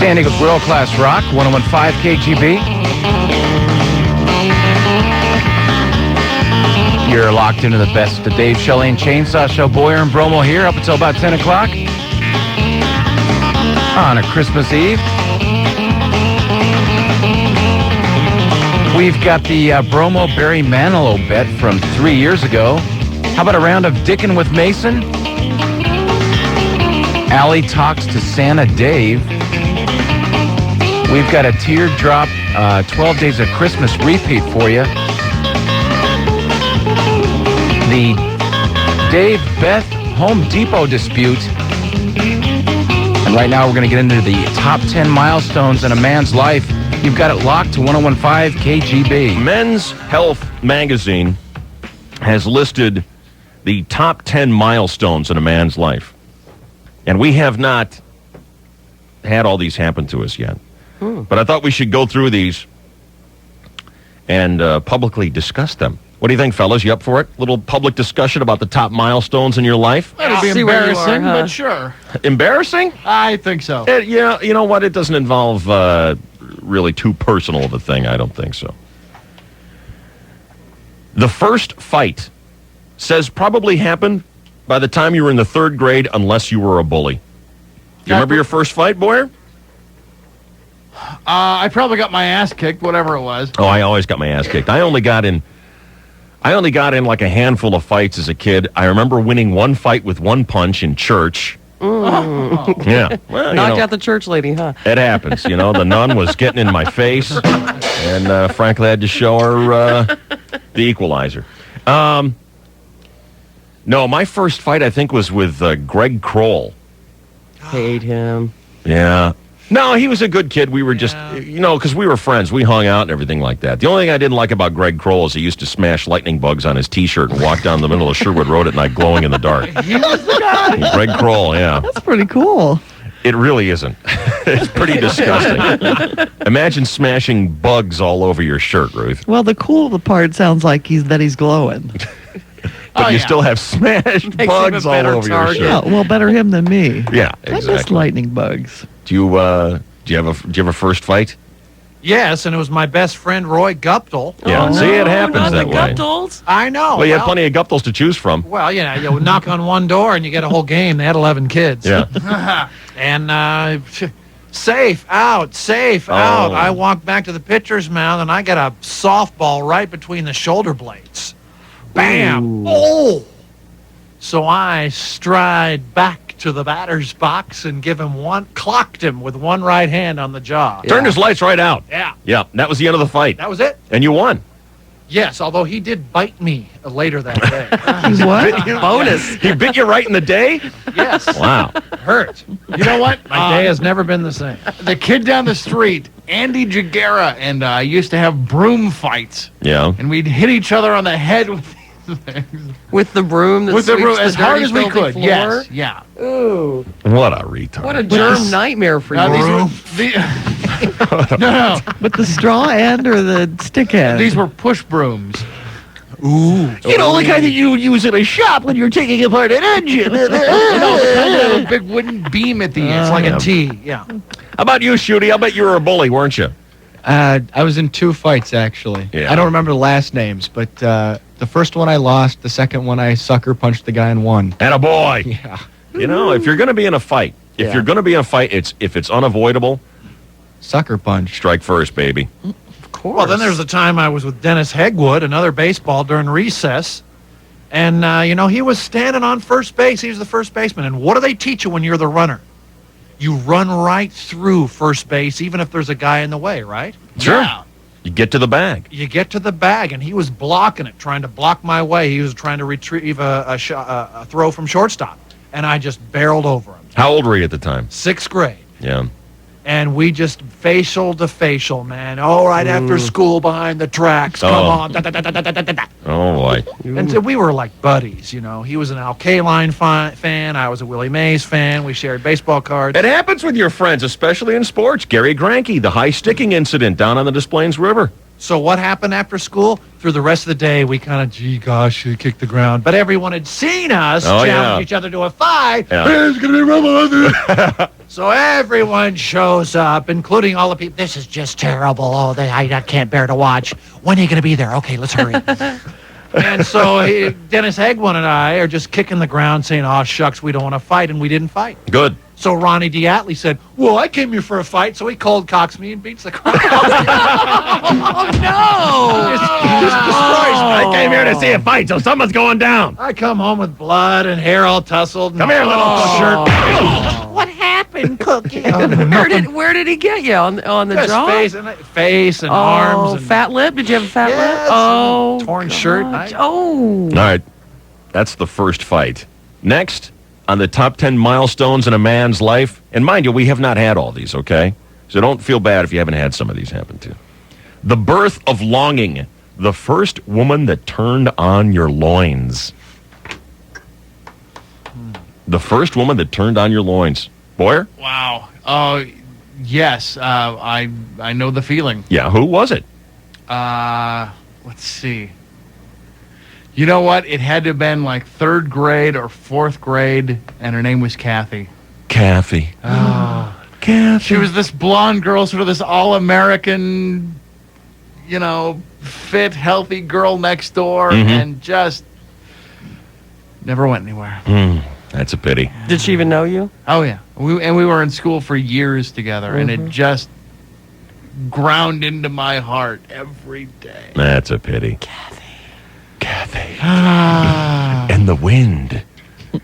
San Diego's World Class Rock, 101.5 KGB. You're locked into the best of Dave Shelley and Chainsaw Show. Boyer and Bromo here up until about 10 o'clock on a Christmas Eve. We've got the Bromo Barry Manilow bet from 3 years ago. How about a round of Dickin' with Mason? Allie talks to Santa Dave. We've got a teardrop 12 Days of Christmas repeat for you. The Dave Beth Home Depot dispute. And right now we're going to get into the top 10 milestones in a man's life. You've got it locked to 101.5 KGB. Men's Health magazine has listed the top 10 milestones in a man's life. And we have not had all these happen to us yet. But I thought we should go through these and publicly discuss them. What do you think, fellas? You up for it? Little public discussion about the top milestones in your life? That'd be embarrassing, but sure. Embarrassing? I think so. You know what? It doesn't involve really too personal of a thing. I don't think so. The first fight says probably happened by the time you were in the third grade, unless you were a bully. Do you remember your first fight, Boyer? I probably got my ass kicked, whatever it was. Oh, I always got my ass kicked. I only got in like a handful of fights as a kid. I remember winning one fight with one punch in church. Yeah. Well, Knocked out the church lady, huh? It happens. You know, the nun was getting in my face, and frankly, I had to show her the equalizer. No, my first fight, I think, was with Greg Kroll. Hate him. Yeah. No, he was a good kid. We were just, because we were friends. We hung out and everything like that. The only thing I didn't like about Greg Kroll is he used to smash lightning bugs on his T-shirt and walk down the middle of Sherwood Road at night glowing in the dark. He was the guy. Greg Kroll, yeah. That's pretty cool. It really isn't. It's pretty disgusting. Imagine smashing bugs all over your shirt, Ruth. Well, the cool part sounds like he's glowing. But you still have smashed bugs all over your shirt. Yeah, well, better him than me. Yeah, I miss exactly. lightning bugs. Do you have a first fight? Yes, and it was my best friend Roy Guptill. Yeah, see, it happens Not that the way. Guptals. I know. Well, you have plenty of Guptals to choose from. Well, you knock on one door and you get a whole game. They had 11 kids. Yeah. And safe out. I walk back to the pitcher's mound and I get a softball right between the shoulder blades. Bam! Ooh. Oh! So I stride back to the batter's box and clocked him with one right hand on the jaw. Turned his lights right out. Yeah. Yeah, that was the end of the fight. That was it. And you won. Yes, although he did bite me later that day. What? Bonus. He bit you right in the day? Yes. Wow. Hurt. You know what? My day has never been the same. The kid down the street, Andy Jagera, and I used to have broom fights. Yeah. And we'd hit each other on the head with these things. With the broom that With the sweeps broom, as hard dirty, as we filthy could. floor? Yes. Yeah. Ooh. What a retard. What a germ nightmare for you. Now, no. With the straw end or the stick end? These were push brooms. You know, the kind that you use in a shop when you're taking apart an engine. No, kind of a big wooden beam at the end. It's like a T. Yeah. How about you, Shooty? I bet you were a bully, weren't you? I was in 2 fights, actually. Yeah. I don't remember the last names, but the first one I lost. The second one I sucker punched the guy and won. And a boy. Yeah. You know, if you're going to be in a fight, if it's unavoidable, Sucker punch. strike first, baby. Well, then there's the time I was with Dennis Hegwood, another baseball during recess. And, he was standing on first base. He was the first baseman. And what do they teach you when you're the runner? You run right through first base, even if there's a guy in the way, right? Sure. Yeah. You get to the bag. You get to the bag, and he was blocking it, trying to block my way. He was trying to retrieve a throw from shortstop. And I just barreled over him. How old were you at the time? 6th grade. Yeah. And we just facial to facial, man. Oh, right after school behind the tracks. Come Oh. on. Da, da, da, da, da, da, da, da. Oh, boy. And so we were like buddies, He was an Al Kaline fan. I was a Willie Mays fan. We shared baseball cards. It happens with your friends, especially in sports. Gary Granke, the high sticking incident down on the Des Plaines River. So what happened after school? through the rest of the day, we kind of, gee, gosh, we kicked the ground. But everyone had seen us Oh, challenge yeah. each other to a fight. Yeah. Hey, it's going to be rumble. So everyone shows up, including all the people. This is just terrible. Oh, I can't bear to watch. When are you going to be there? Okay, let's hurry. And so Dennis Hegwin and I are just kicking the ground saying, oh, shucks, we don't want to fight, and we didn't fight. Good. So Ronnie Diatley said, well, I came here for a fight, so he cold cocks me and beats the crap out of me. Just destroys me. I came here to see a fight, so someone's going down. I come home with blood and hair all tussled. Come here, little shirt. What happened, Cookie? Where did he get you on the Just jaw? face and arms. And fat lip. Did you have a fat Yes, lip? Oh, torn shirt. gosh. Oh. All right. That's the first fight. Next, on the top 10 milestones in a man's life, and mind you, we have not had all these, okay? So don't feel bad if you haven't had some of these happen to. The birth of longing. The first woman that turned on your loins. The first woman that turned on your loins. Boyer? Wow. Yes. I know the feeling. Yeah, who was it? Let's see. You know what? It had to have been like 3rd grade or 4th grade, and her name was Kathy. Kathy. Kathy. She was this blonde girl, sort of this all-American, fit, healthy girl next door, and just never went anywhere. That's a pity. Did she even know you? Oh, yeah. We were in school for years together, and it just ground into my heart every day. That's a pity. Kathy. And the wind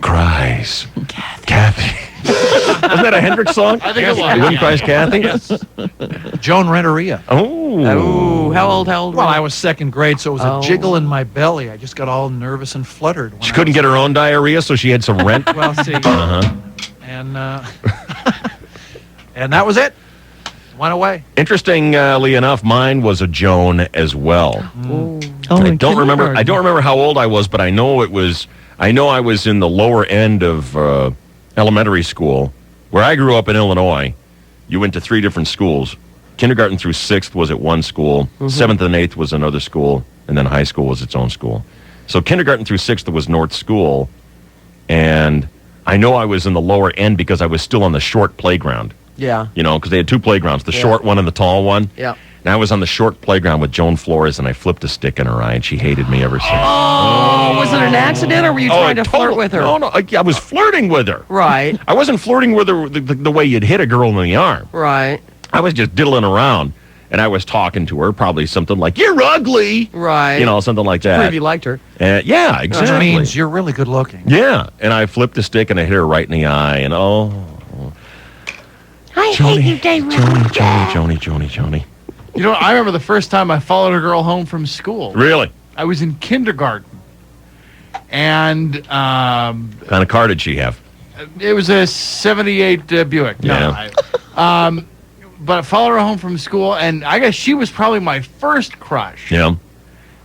cries. Kathy. Wasn't that a Hendrix song? I think it was. The wind cries Kathy? Joan Renteria. Oh. How old? Well, I was 2nd grade, so it was Oh. a jiggle in my belly. I just got all nervous and fluttered. When She I couldn't was- get her own diarrhea, so she had some rent. Well, see. Uh-huh. And, and that was it. Went away. Interestingly enough, mine was a Joan as well. Oh, I in don't remember. kindergarten. I don't remember how old I was, but I know it was. I know I was in the lower end of elementary school, where I grew up in Illinois. You went to 3 different schools. Kindergarten through 6th was at one school. 7th and 8th was another school, and then high school was its own school. So kindergarten through 6th was North School, and I know I was in the lower end because I was still on the short playground. Yeah. Because they had 2 playgrounds, the short one and the tall one. Yeah. And I was on the short playground with Joan Flores, and I flipped a stick in her eye, and she hated me ever since. Oh, was it an accident, or were you trying to flirt with her? No, I was flirting with her. Right. I wasn't flirting with her the way you'd hit a girl in the arm. Right. I was just diddling around, and I was talking to her, probably something like, "You're ugly," Right. something like Prove that. you liked her. Yeah, Which exactly. means you're really good looking. Yeah, and I flipped a stick, and I hit her right in the eye, and I hate you, Dave. Joni. I remember the first time I followed a girl home from school. Really? I was in kindergarten. And What kind of car did she have? it was a 78 Buick. Yeah. But I followed her home from school, and I guess she was probably my first crush. Yeah.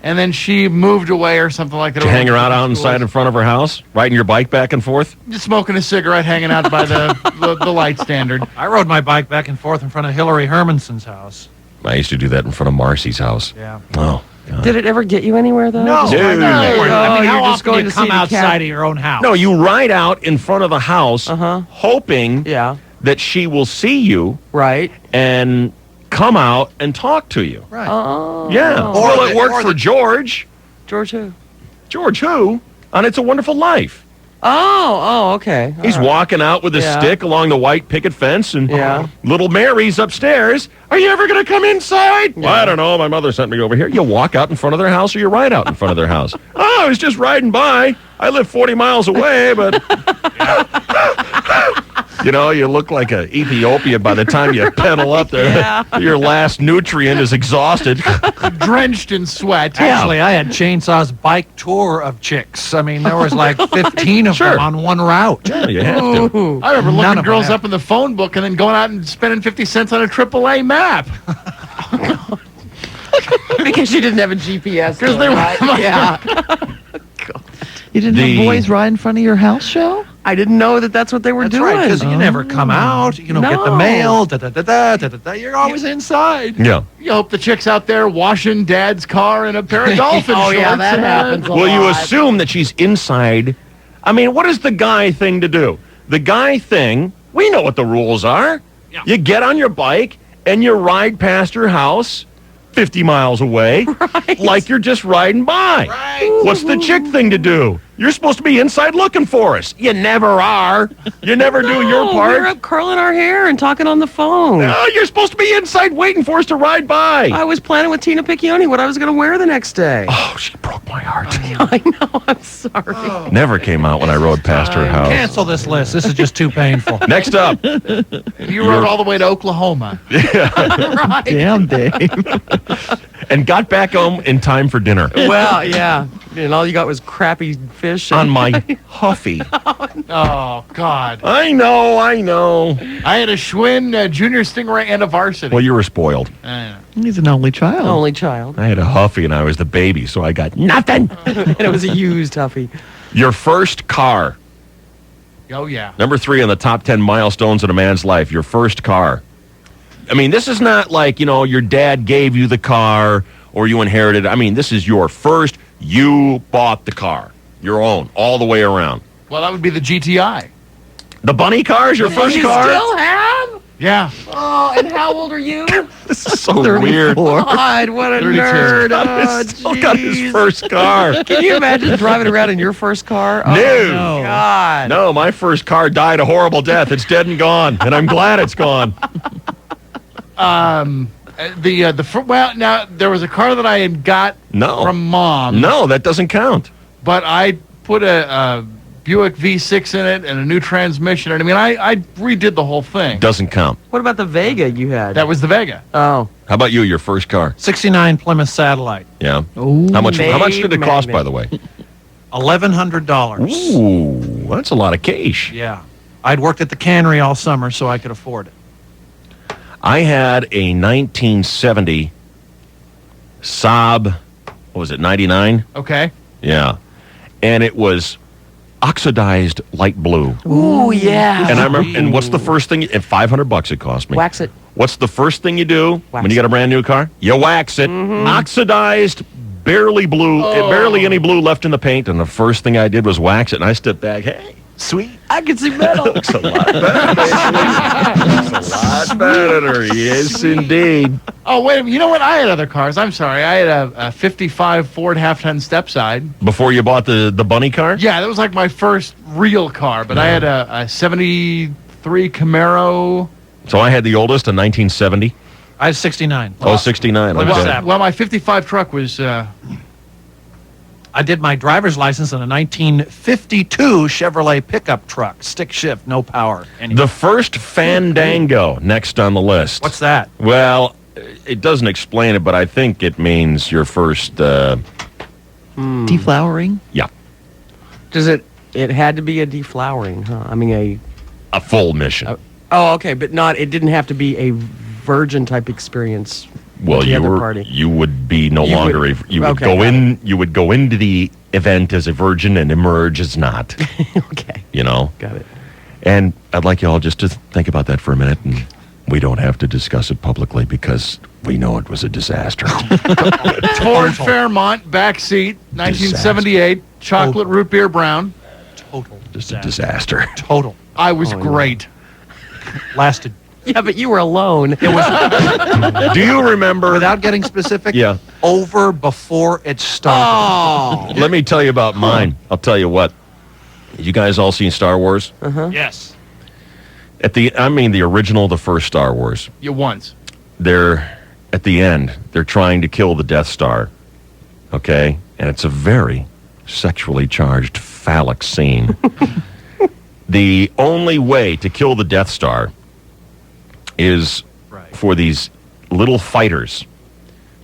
And then she moved away or something like that. Did you hang around out inside in front of her house, riding your bike back and forth? Just smoking a cigarette, hanging out by the light standard. I rode my bike back and forth in front of Hillary Hermanson's house. I used to do that in front of Marcy's house. Yeah. Oh, God. Did it ever get you anywhere, though? No, Dude. I mean, how you're just often going do you to come see the cat? outside of your own house? No, you ride out in front of the house, hoping Yeah. that she will see you Right. and come out and talk to you. Right. Oh. Yeah. Or Well, the- it worked or for the- George. George who? George who? On It's a Wonderful Life. Oh, okay. He's walking out with a Yeah. stick along the white picket fence, and Yeah. little Mary's upstairs. Are you ever going to come inside? Well, I don't know. My mother sent me over here. You walk out in front of their house, or you ride out in front of their house. Oh, I was just riding by. I live 40 miles away, but... you look like an Ethiopian by the time you pedal up there. Yeah. Your last nutrient is exhausted. Drenched in sweat. Actually, I had Chainsaw's bike tour of chicks. I mean, there was like 15 of Sure. them on one route. Yeah, you have to. Ooh. I remember None looking of girls them. up in the phone book and then going out and spending 50 cents on a AAA map. Because you didn't have a GPS. Because they were right? Yeah. You didn't The- have boys ride in front of your house show? I didn't know that that's what they were That's doing. right, because you never come out. You don't get the No. mail. Da-da-da-da. You're always inside. Yeah. You hope the chick's out there washing Dad's car in a pair of dolphin Oh, shorts. yeah, that happens a Well, you lot. assume that she's inside. I mean, what is the guy thing to do? The guy thing, we know what the rules are. Yeah. You get on your bike and you ride past her house 50 miles away like you're just riding by. Right. What's the chick thing to do? You're supposed to be inside looking for us. You never are. You never do your No, part. We were up curling our hair and talking on the phone. No, you're supposed to be inside waiting for us to ride by. I was planning with Tina Piccioni what I was going to wear the next day. Oh, she broke my heart. I know. I'm sorry. Never came out when I rode past her house. Cancel this list. This is just too painful. Next up. You rode all the way to Oklahoma. Damn, Dave. And got back home in time for dinner Well, yeah. And all you got was crappy fish. on my Huffy. Oh, God. I know. I had a Schwinn Junior Stingray and a Varsity. Well, you were spoiled. He's an only child. Only child. I had a Huffy and I was the baby, so I got nothing. And it was a used Huffy. Your first car. Oh, yeah. Number 3 on the top 10 milestones in a man's life. Your first car. I mean, this is not like, your dad gave you the car or you inherited. I mean, this is your first. You bought the car. Your own. All the way around. Well, that would be the GTI. The bunny car is your first you car? still have? Yeah. Oh, and how old are you? This is so weird. God, what a 32. nerd. Oh, He's still got his jeez. first car. Can you imagine driving around in your first car? Oh, No. God. No, my first car died a horrible death. It's dead and gone, and I'm glad it's gone. Well, now, there was a car that I had got No. from Mom. No, that doesn't count. But I put a Buick V6 in it and a new transmission. And I mean, I redid the whole thing. Doesn't count. What about the Vega you had? That was the Vega. Oh. How about you, your first car? 69 Plymouth Satellite. Yeah. Ooh. How much did it cost, magnet. by the way? $1,100. Ooh, that's a lot of cash. Yeah. I'd worked at the cannery all summer, so I could afford it. I had a 1970 Saab, what was it, 99? Okay. Yeah. And it was oxidized light blue. Ooh, yeah. And I remember, and what's the first thing? At $500 it cost me. Wax it. What's the first thing you do Wax when you get a brand new car? You wax it. Oxidized, barely blue, barely any blue left in the paint. And the first thing I did was wax it. And I stepped back. Hey, sweet. I can see metal. Looks a lot better. Looks a lot better. Yes, indeed. Oh, wait a minute. You know what? I had other cars. I'm sorry. I had a 55 Ford half-ton stepside. Before you bought the bunny car? Yeah, that was like my first real car. But I had a 73 Camaro. So I had the oldest, a 1970. I had 69. Oh, 69. Plymouth Okay. Satellite. Well, my 55 truck was... I did my driver's license in a 1952 Chevrolet pickup truck. Stick shift, no power. The first Fandango next on the list. What's that? Well, it doesn't explain it, but I think it means your first, Deflowering. yeah, Does it had to be a deflowering, huh? I mean, a full mission. oh, okay, but it didn't have to be a virgin type experience. Well, with the you other were party. you would be no You longer would- a, you would okay, go got in you would go into the event as a virgin and emerge as not, Okay, you know. got it. And I'd like you all just to think about that for a minute, and we don't have to discuss it publicly because we know it was a disaster. Ford Fairmont, back seat, 1978, chocolate root beer brown. Total Just a disaster. disaster. Total. I was great. Lasted. Yeah, but you were alone. Do you remember? Without getting specific, Yeah. over before it started. Oh. Let me tell you about mine. I'll tell you what. You guys all seen Star Wars? Yes. The original, the first Star Wars. You once. They're at the end. They're trying to kill the Death Star. Okay, and it's a very sexually charged, phallic scene. The only way to kill the Death Star is Right. for these little fighters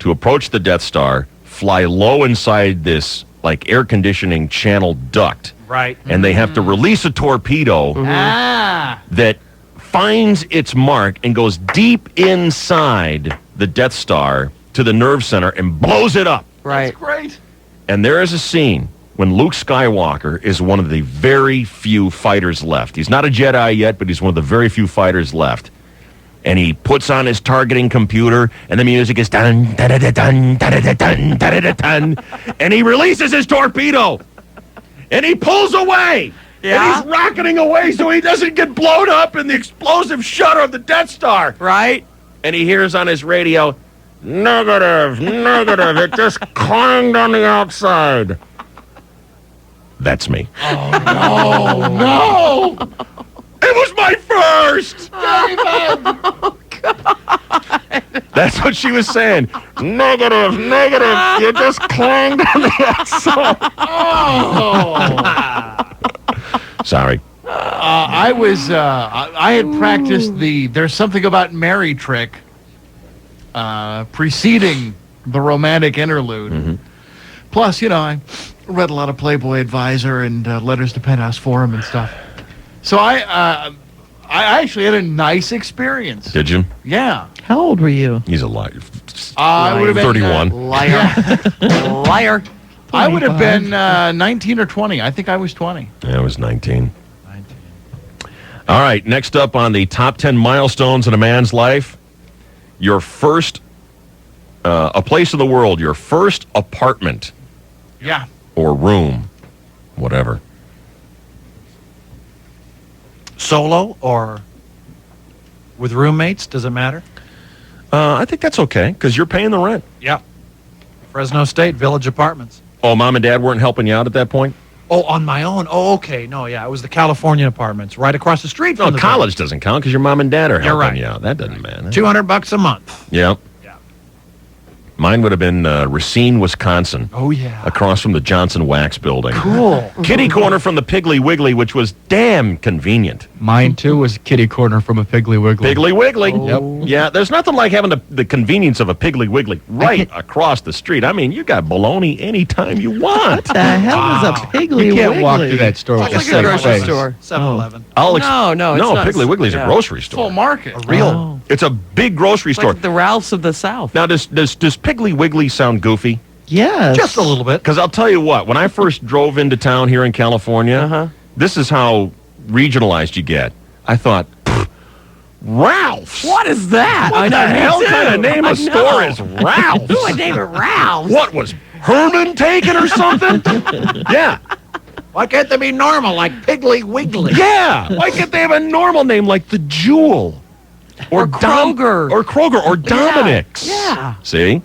to approach the Death Star, fly low inside this like air conditioning channel duct, Right. and they have to release a torpedo Ah. that finds its mark and goes deep inside the Death Star to the nerve center and blows it up. Right. Great. And there is a scene when Luke Skywalker is one of the very few fighters left. He's not a Jedi yet, but he's one of the very few fighters left. And he puts on his targeting computer, and the music is dun, da da da dun, da da da dun, da da da dun, and he releases his torpedo, and he pulls away, Yeah. and he's rocketing away so he doesn't get blown up in the explosive shudder of the Death Star. Right? And he hears on his radio, negative, negative, it just clanged on the outside. That's me. Oh, no! It was my first! That's what she was saying. Negative, negative, you just clanged on the outside. Sorry. I had practiced the "There's Something About Mary" trick preceding the romantic interlude. Plus, I read a lot of Playboy Advisor and Letters to Penthouse Forum and stuff. So I actually had a nice experience. Did you? Yeah. How old were you? He's a liar. I would have been 31. Liar. Liar. I would have been 19 or 20. I think I was 20. Yeah, I was 19. All right, next up on the top 10 milestones in a man's life, your first, a place in the world, your first apartment Yeah. or room, whatever. Solo or with roommates? Does it matter? I think that's okay, because you're paying the rent. Yeah. Fresno State Village Apartments. Oh, Mom and Dad weren't helping you out at that point? Oh, on my own? Oh, okay. No, yeah. It was the California Apartments right across the street No, from the college doesn't count, because your mom and dad are helping right. you out. That doesn't matter. $200 a month. Yeah. Yeah. Mine would have been Racine, Wisconsin, Oh, yeah. across from the Johnson Wax Building. Cool. Kitty corner from the Piggly Wiggly, which was damn convenient. Mine too was kitty corner from a Piggly Wiggly. Piggly Wiggly. Yep. Yeah, there's nothing like having the convenience of a Piggly Wiggly right across the street. I mean, you got bologna anytime you want. What the hell is a Piggly You can't Wiggly? walk through that store with It's a like a straight grocery face. store. 7-Eleven. I'll No, it's not. Piggly Wiggly's a Yeah. grocery Full store. market. A real. Oh. It's a big grocery It's store. like the Ralphs of the South. Now, does Piggly Wiggly sound goofy? Yes. Just a little bit. Because I'll tell you what, when I first drove into town here in California, Uh-huh. this is how regionalized you get. I thought, Ralph's. What is that? What the hell kind of name I of store know. is Ralph's? Who would name it Ralph's? What was Herman taken or something? Yeah. Why can't they be normal like Piggly Wiggly? Yeah. Why can't they have a normal name like the Jewel? Or Kroger. Or Kroger. Or Dominic's. Yeah. See?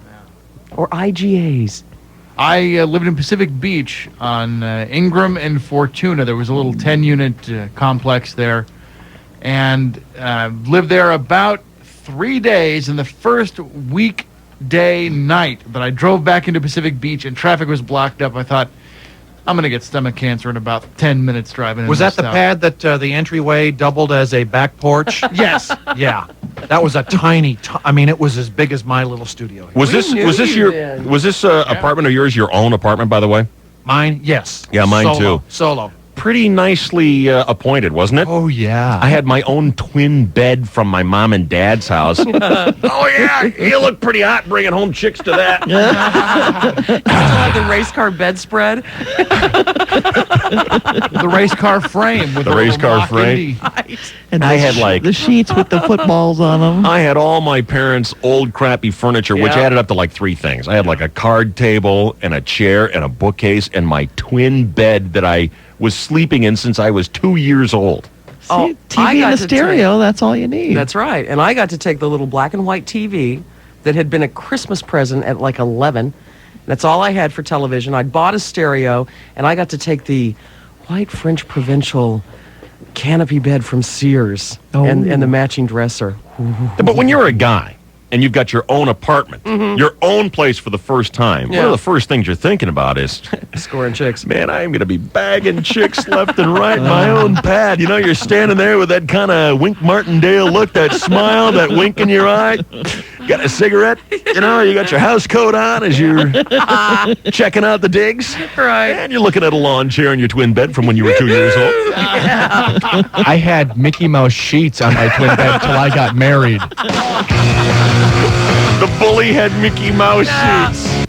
Or IGAs. I lived in Pacific Beach on Ingram and Fortuna. There was a little 10-unit complex there. And lived there about 3 days. And the first weekday night that I drove back into Pacific Beach and traffic was blocked up, I thought, I'm going to get stomach cancer in about 10 minutes driving in Was this that the stuff. pad that the entryway doubled as a back porch? Yes. Yeah. That was a tiny, I mean, it was as big as my little studio. Was We this knew you your then. was this apartment of yours your own apartment, by the way? Mine, yes. Yeah, mine Solo. too. Solo. Pretty nicely appointed, wasn't it? Oh, yeah. I had my own twin bed from my mom and dad's house. Oh, yeah. You look pretty hot bringing home chicks to that. Still have the race car bedspread. The race car frame with The a race little car Mach frame. Indy. And I the had, like- the sheets with the footballs on them. I had all my parents' old crappy furniture, which Yeah. added up to like 3 things. I had like a card table and a chair and a bookcase and my twin bed that I was sleeping in since I was 2 years old. See, Oh, I TV got and a to stereo, that's all you need. That's right. And I got to take the little black and white TV that had been a Christmas present at like 11. That's all I had for television. I'd bought a stereo, and I got to take the white French provincial canopy bed from Sears and the matching dresser. But when you're a guy and you've got your own apartment, your own place for the first time, one Yeah. of the first things you're thinking about is, Scoring chicks. man, I am going to be bagging chicks left and right in my own pad. You know, you're standing there with that kind of Wink Martindale look, that smile, that wink in your eye. Got a cigarette, you know, you got your house coat on as you're checking out the digs. Right. And you're looking at a lawn chair in your twin bed from when you were 2 years old. I had Mickey Mouse sheets on my twin bed till I got married. The bully had Mickey Mouse sheets.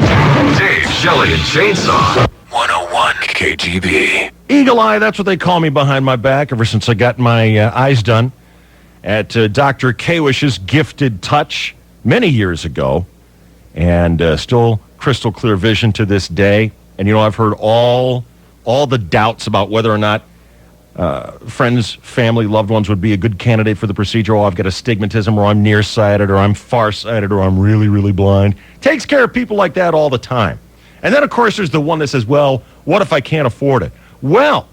Dave, Shelley, and Chainsaw. 101 KTB. Eagle Eye, that's what they call me behind my back ever since I got my eyes done at Dr. Kawish's Gifted Touch many years ago. And still crystal clear vision to this day. And, you know, I've heard all the doubts about whether or not friends, family, loved ones would be a good candidate for the procedure. Oh, I've got astigmatism, or I'm nearsighted, or I'm farsighted, or I'm really, really blind. Takes care of people like that all the time. And then, of course, there's the one that says, well, what if I can't afford it? Well,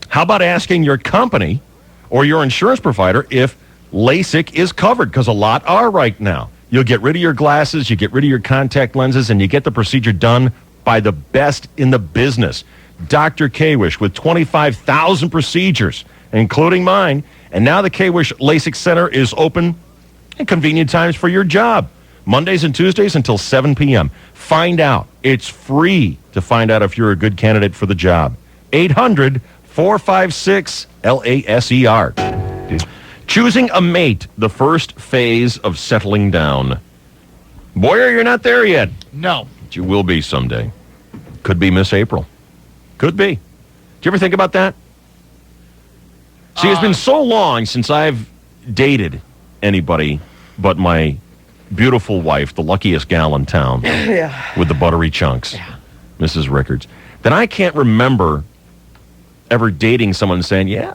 how about asking your company or your insurance provider if LASIK is covered? Because a lot are right now. You'll get rid of your glasses, you get rid of your contact lenses, and you get the procedure done by the best in the business. Dr. Kawish with 25,000 procedures, including mine. And now the Kawish LASIK Center is open at convenient times for your job. Mondays and Tuesdays until 7 p.m. Find out. It's free to find out if you're a good candidate for the job. 800-456-LASER. Choosing a mate, the first phase of settling down. Boyer, you're not there yet. No. But you will be someday. Could be Miss April. Could be. Do you ever think about that? See, it's been so long since I've dated anybody but my beautiful wife, the luckiest gal in town, with the buttery chunks, Mrs. Rickards, that I can't remember ever dating someone and saying, yeah,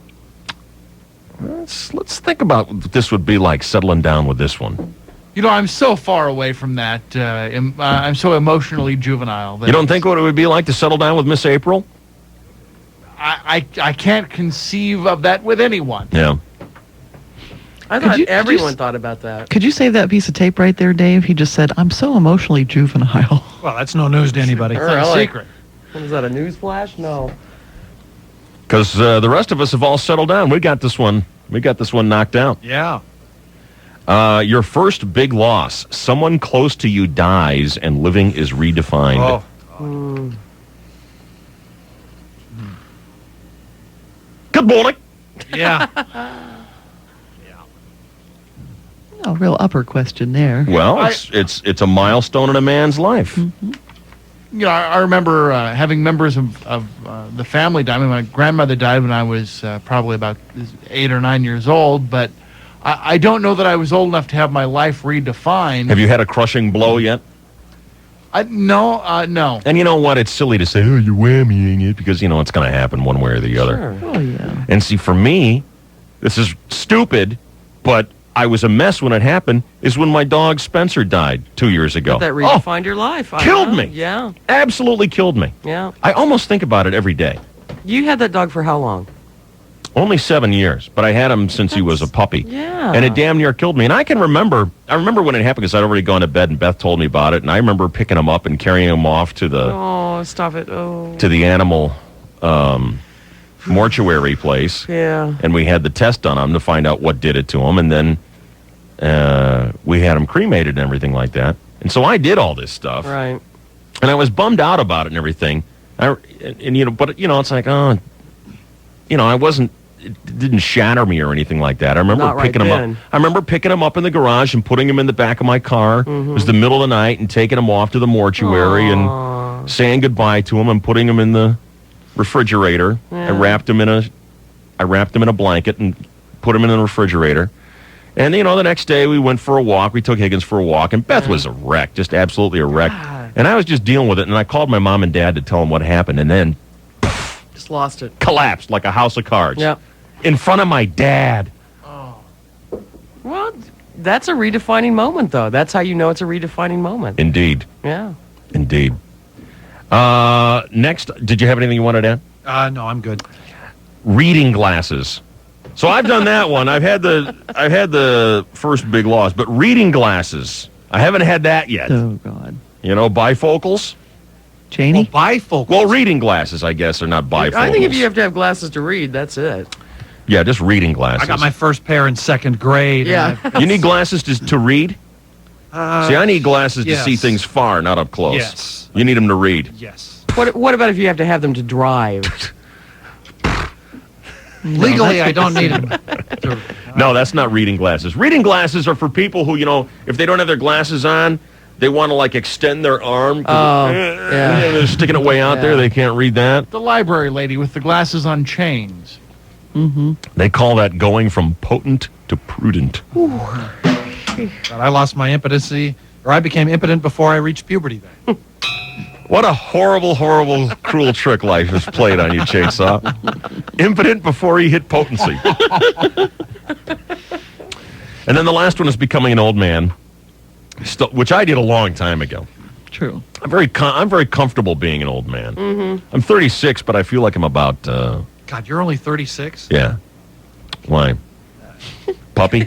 let's think about what this would be like settling down with this one. You know, I'm so far away from that. I'm so emotionally juvenile. That You don't think what it would be like to settle down with Miss April? I can't conceive of that with anyone. Yeah. I Could thought you- could you everyone s- thought about that. Could you save that piece of tape right there, Dave? He just said, I'm so emotionally juvenile. Well, that's no news to anybody. It's not a secret. Is that a news flash? No. Because the rest of us have all settled down. We got this one knocked out. Yeah. Your first big loss. Someone close to you dies and living is redefined. Oh. Good morning. Yeah. Oh, real upper question there. Well, it's a milestone in a man's life. You know, I remember having members of the family die. I mean, my grandmother died when I was probably about 8 or 9 years old, but I don't know that I was old enough to have my life redefined. Have you had a crushing blow yet? No. And you know what? It's silly to say, oh, you're whammying it, because, you know, it's going to happen one way or the other. Sure. Oh, yeah. And see, for me, this is stupid, but I was a mess when it happened, is when my dog Spencer died 2 years ago. That redefined your life. I killed know. me. Yeah. Absolutely killed me. Yeah. I almost think about it every day. You had that dog for how long? Only 7 years, but I had him since he was a puppy. Yeah. And it damn near killed me. And I remember when it happened because I'd already gone to bed and Beth told me about it. And I remember picking him up and carrying him off to the Oh, stop it. Oh. to the animal mortuary place. Yeah. And we had the test done on him to find out what did it to him. And then we had him cremated and everything like that. And so I did all this stuff. Right. And I was bummed out about it and everything. But it's like, oh, I wasn't. It didn't shatter me or anything like that. I remember Not right picking him then. up. I remember picking him up in the garage and putting him in the back of my car. It was the middle of the night and taking him off to the mortuary and saying goodbye to him and putting him in the refrigerator. Yeah. I wrapped him in a blanket and put him in the refrigerator. And the next day we went for a walk. We took Higgins for a walk, and Beth was a wreck, just absolutely a wreck. God. And I was just dealing with it. And I called my mom and dad to tell them what happened, and then Just lost it. collapsed like a house of cards. Yep. In front of my dad. Well, that's a redefining moment, though. That's how you know it's a redefining moment. Indeed. Yeah. Indeed. Next, did you have anything you wanted to add? No, I'm good. Reading glasses. So I've done that one. I've had the first big loss, but reading glasses, I haven't had that yet. Oh, God. Bifocals. Cheney? Bifocal. Well, reading glasses, I guess, are not bifocals. I think if you have to have glasses to read, that's it. Yeah, just reading glasses. I got my first pair in second grade. Yeah. You need glasses to read? See, I need glasses yes. to see things far, not up close. Yes. You need them to read. Yes. What about if you have to have them to drive? Legally, I don't need them. No, that's not reading glasses. Reading glasses are for people who, if they don't have their glasses on, They want to like extend their arm. Oh, yeah. They're sticking it way out there. Yeah. They can't read that. The library lady with the glasses on chains. They call that going from potent to prudent. But I lost my impotency, or I became impotent before I reached puberty then. What a horrible, horrible, cruel trick life has played on you, Chainsaw. Impotent before he hit potency. And then the last one is becoming an old man, which I did a long time ago. True. I'm very comfortable being an old man. I'm 36, but I feel like I'm about, God, you're only 36? yeah. Why? Puppy?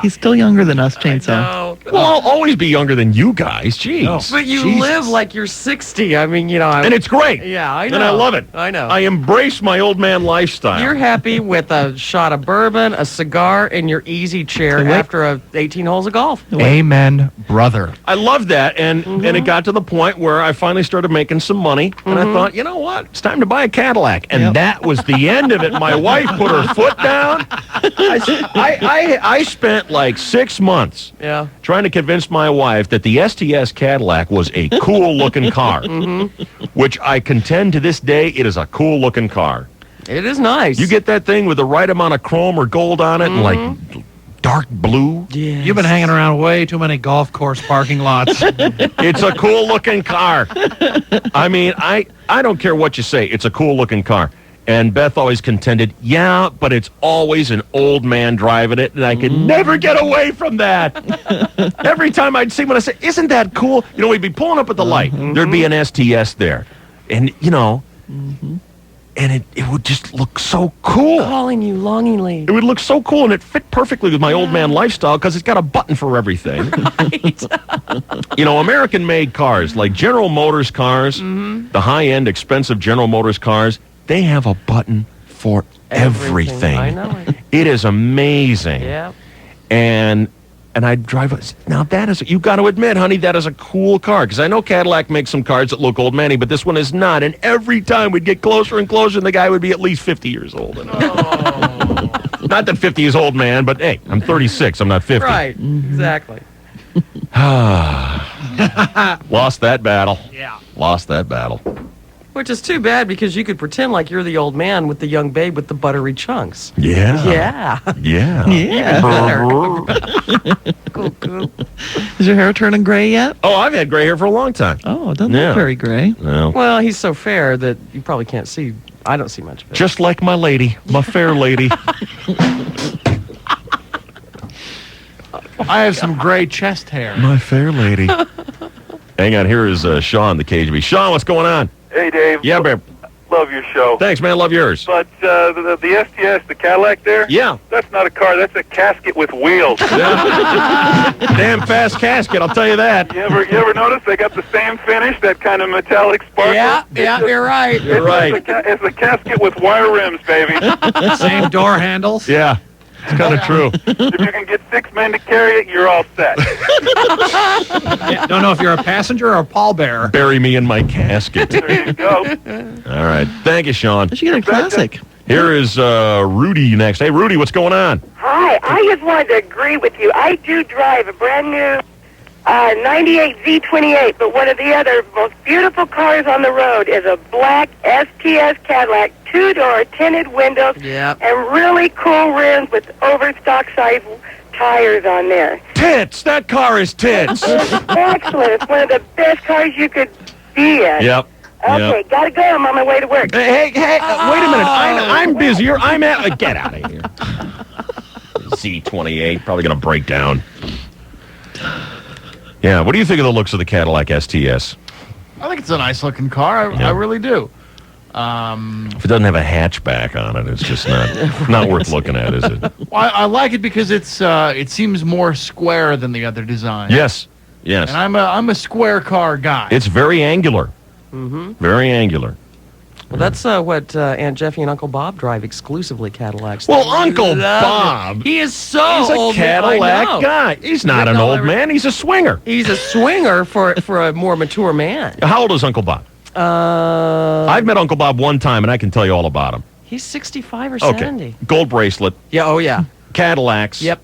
He's still younger than us, Chainsaw. No. Well, I'll always be younger than you guys. Jeez. But you Jesus. live like you're 60. I mean, And it's great. yeah, I know. And I love it. I know. I embrace my old man lifestyle. You're happy with a shot of bourbon, a cigar, and your easy chair Hey, wait. after 18 holes of golf. Amen, brother. I love that, and it got to the point where I finally started making some money, and I thought, you know what, it's time to buy a Cadillac, and Yep. that was the end of it. My wife put her foot down. I spent like 6 months Yeah. trying to convince my wife that the STS Cadillac was a cool-looking car, which I contend to this day it is a cool-looking car. It is nice. You get that thing with the right amount of chrome or gold on it, and like dark blue. Yes. You've been hanging around way too many golf course parking lots. It's a cool looking car. I mean, I don't care what you say. It's a cool looking car. And Beth always contended, yeah, but it's always an old man driving it, and I could never get away from that. Every time I'd see one, I'd say, isn't that cool? You know, we'd be pulling up at the light. There'd be an STS there. And, you know, and it would just look so cool. Calling you longingly. It would look so cool, and it fit perfectly with my old man lifestyle because it's got a button for everything. You know, American-made cars, like General Motors cars, the high-end, expensive General Motors cars, they have a button for everything. I know it. It is amazing. Yeah. And I drive. Now that is, you got to admit, honey, that is a cool car. Because I know Cadillac makes some cars that look old manny, but this one is not. And every time we'd get closer and closer, and the guy would be at least 50 years old. Not that 50 is old, man, but hey, I'm 36. I'm not 50. Right. Exactly. Lost that battle. Yeah. Lost that battle. Which is too bad because you could pretend like you're the old man with the young babe with the buttery chunks. Yeah. Yeah. Yeah. Yeah. Cool, cool. Is your hair turning gray yet? Oh, I've had gray hair for a long time. Oh, it doesn't Yeah. look very gray. No. Well, he's so fair that you probably can't see. I don't see much of it. Just like my lady, my fair lady. I have some gray chest hair. My fair lady. Hang on, here is Sean, the KGB. Sean, what's going on? Hey, Dave. Yeah, babe. Love your show. Thanks, man. Love yours. But the STS, the Cadillac there, Yeah. that's not a car. That's a casket with wheels. Damn fast casket, I'll tell you that. You ever notice they got the same finish, that kind of metallic sparkle? Yeah, you're right. You're right. It's a casket with wire rims, baby. Same door handles. Yeah, it's kind of true. If you can get 6 men to carry it, you're all set. Don't know if you're a passenger or a pallbearer. Bury me in my casket. There you go. All right. Thank you, Sean. You should get a classic. Here is Rudy next. Hey, Rudy, what's going on? Hi, I just wanted to agree with you. I do drive a brand new 98 Z28, but one of the other most beautiful cars on the road is a black STS Cadillac, 2-door, tinted windows, Yep. and really cool rims with overstock size tires on there. Tits. That car is tits. It's excellent. It's one of the best cars you could be in. Yep. Okay, Yep. gotta go. I'm on my way to work. Hey, wait a minute. I'm busier. I'm at. Get out of here. Z28, probably going to break down. Yeah, what do you think of the looks of the Cadillac STS? I think it's a nice looking car. I really do. If it doesn't have a hatchback on it, it's just not worth looking at, is it? I like it because it seems more square than the other design. Yes. Yes. And I'm a square car guy. It's very angular. Very angular. Well, that's what Aunt Jeffy and Uncle Bob drive exclusively Cadillacs. Well, They Uncle love Bob. it. He is so He's a old. I Cadillac know. guy. He's not You an know old man. He's a swinger. He's a swinger for a more mature man. How old is Uncle Bob? I've met Uncle Bob one time, and I can tell you all about him. He's 65 or Okay. 70. Gold bracelet, Yeah. Oh yeah. Cadillacs. Yep.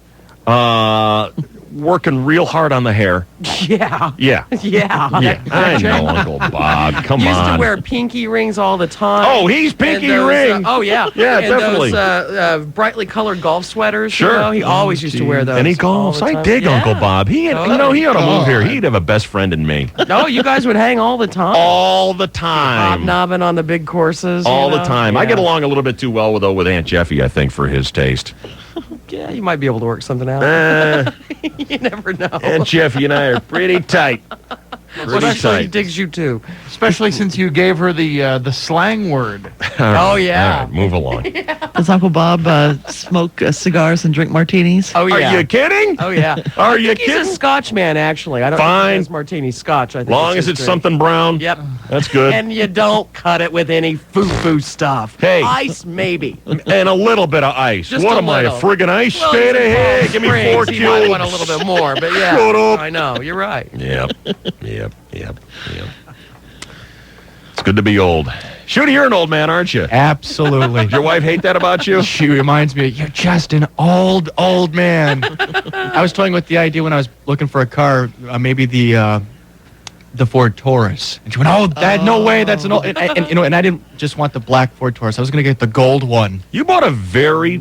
working real hard on the hair. Yeah. Yeah. Yeah. Yeah, I know, Uncle Bob. Come Used on. to wear pinky rings all the time. Oh, he's And pinky those, ring. oh, yeah. Yeah, and definitely. Those brightly colored golf sweaters. Sure. You know, he always used to wear those. And he all golfs. the I time. dig Yeah. Uncle Bob. He ought to move here. He'd have a best friend in me. No, you guys would hang all the time. All the time. Hobnobbing on the big courses. you All the know? time. I Yeah. get along a little bit too well with Aunt Jeffy, I think, for his taste. Yeah, you might be able to work something out. You never know. Aunt Jeffy and I are pretty tight. Pretty Especially he tight. digs you too. Especially since you gave her the slang word. Oh, yeah. All right, move along. Does Uncle Bob smoke cigars and drink martinis? Oh, yeah. Are you kidding? Oh, yeah. Are you He's a kidding? Scotch man, actually. I don't Fine. think he has martini Scotch. I think Long it's as his it's drink. something brown. Yep. That's good. And you don't cut it with any foo-foo stuff. Hey. Ice, maybe. And a little bit of ice. Just what a am I, a little. friggin' ice Well, skater? he's in Hey, Palm give me Springs. 4 He cubes. might want a little bit more, but yeah. Shut up. I know. You're right. Yep. It's good to be old. Shooty, you're an old man, aren't you? Absolutely. Did your wife hate that about you? She reminds me, you're just an old man. I was toying with the idea when I was looking for a car, maybe the Ford Taurus. And she went, "Oh, Dad, no way, that's an old." And you know, and I didn't just want the black Ford Taurus. I was going to get the gold one. You bought a very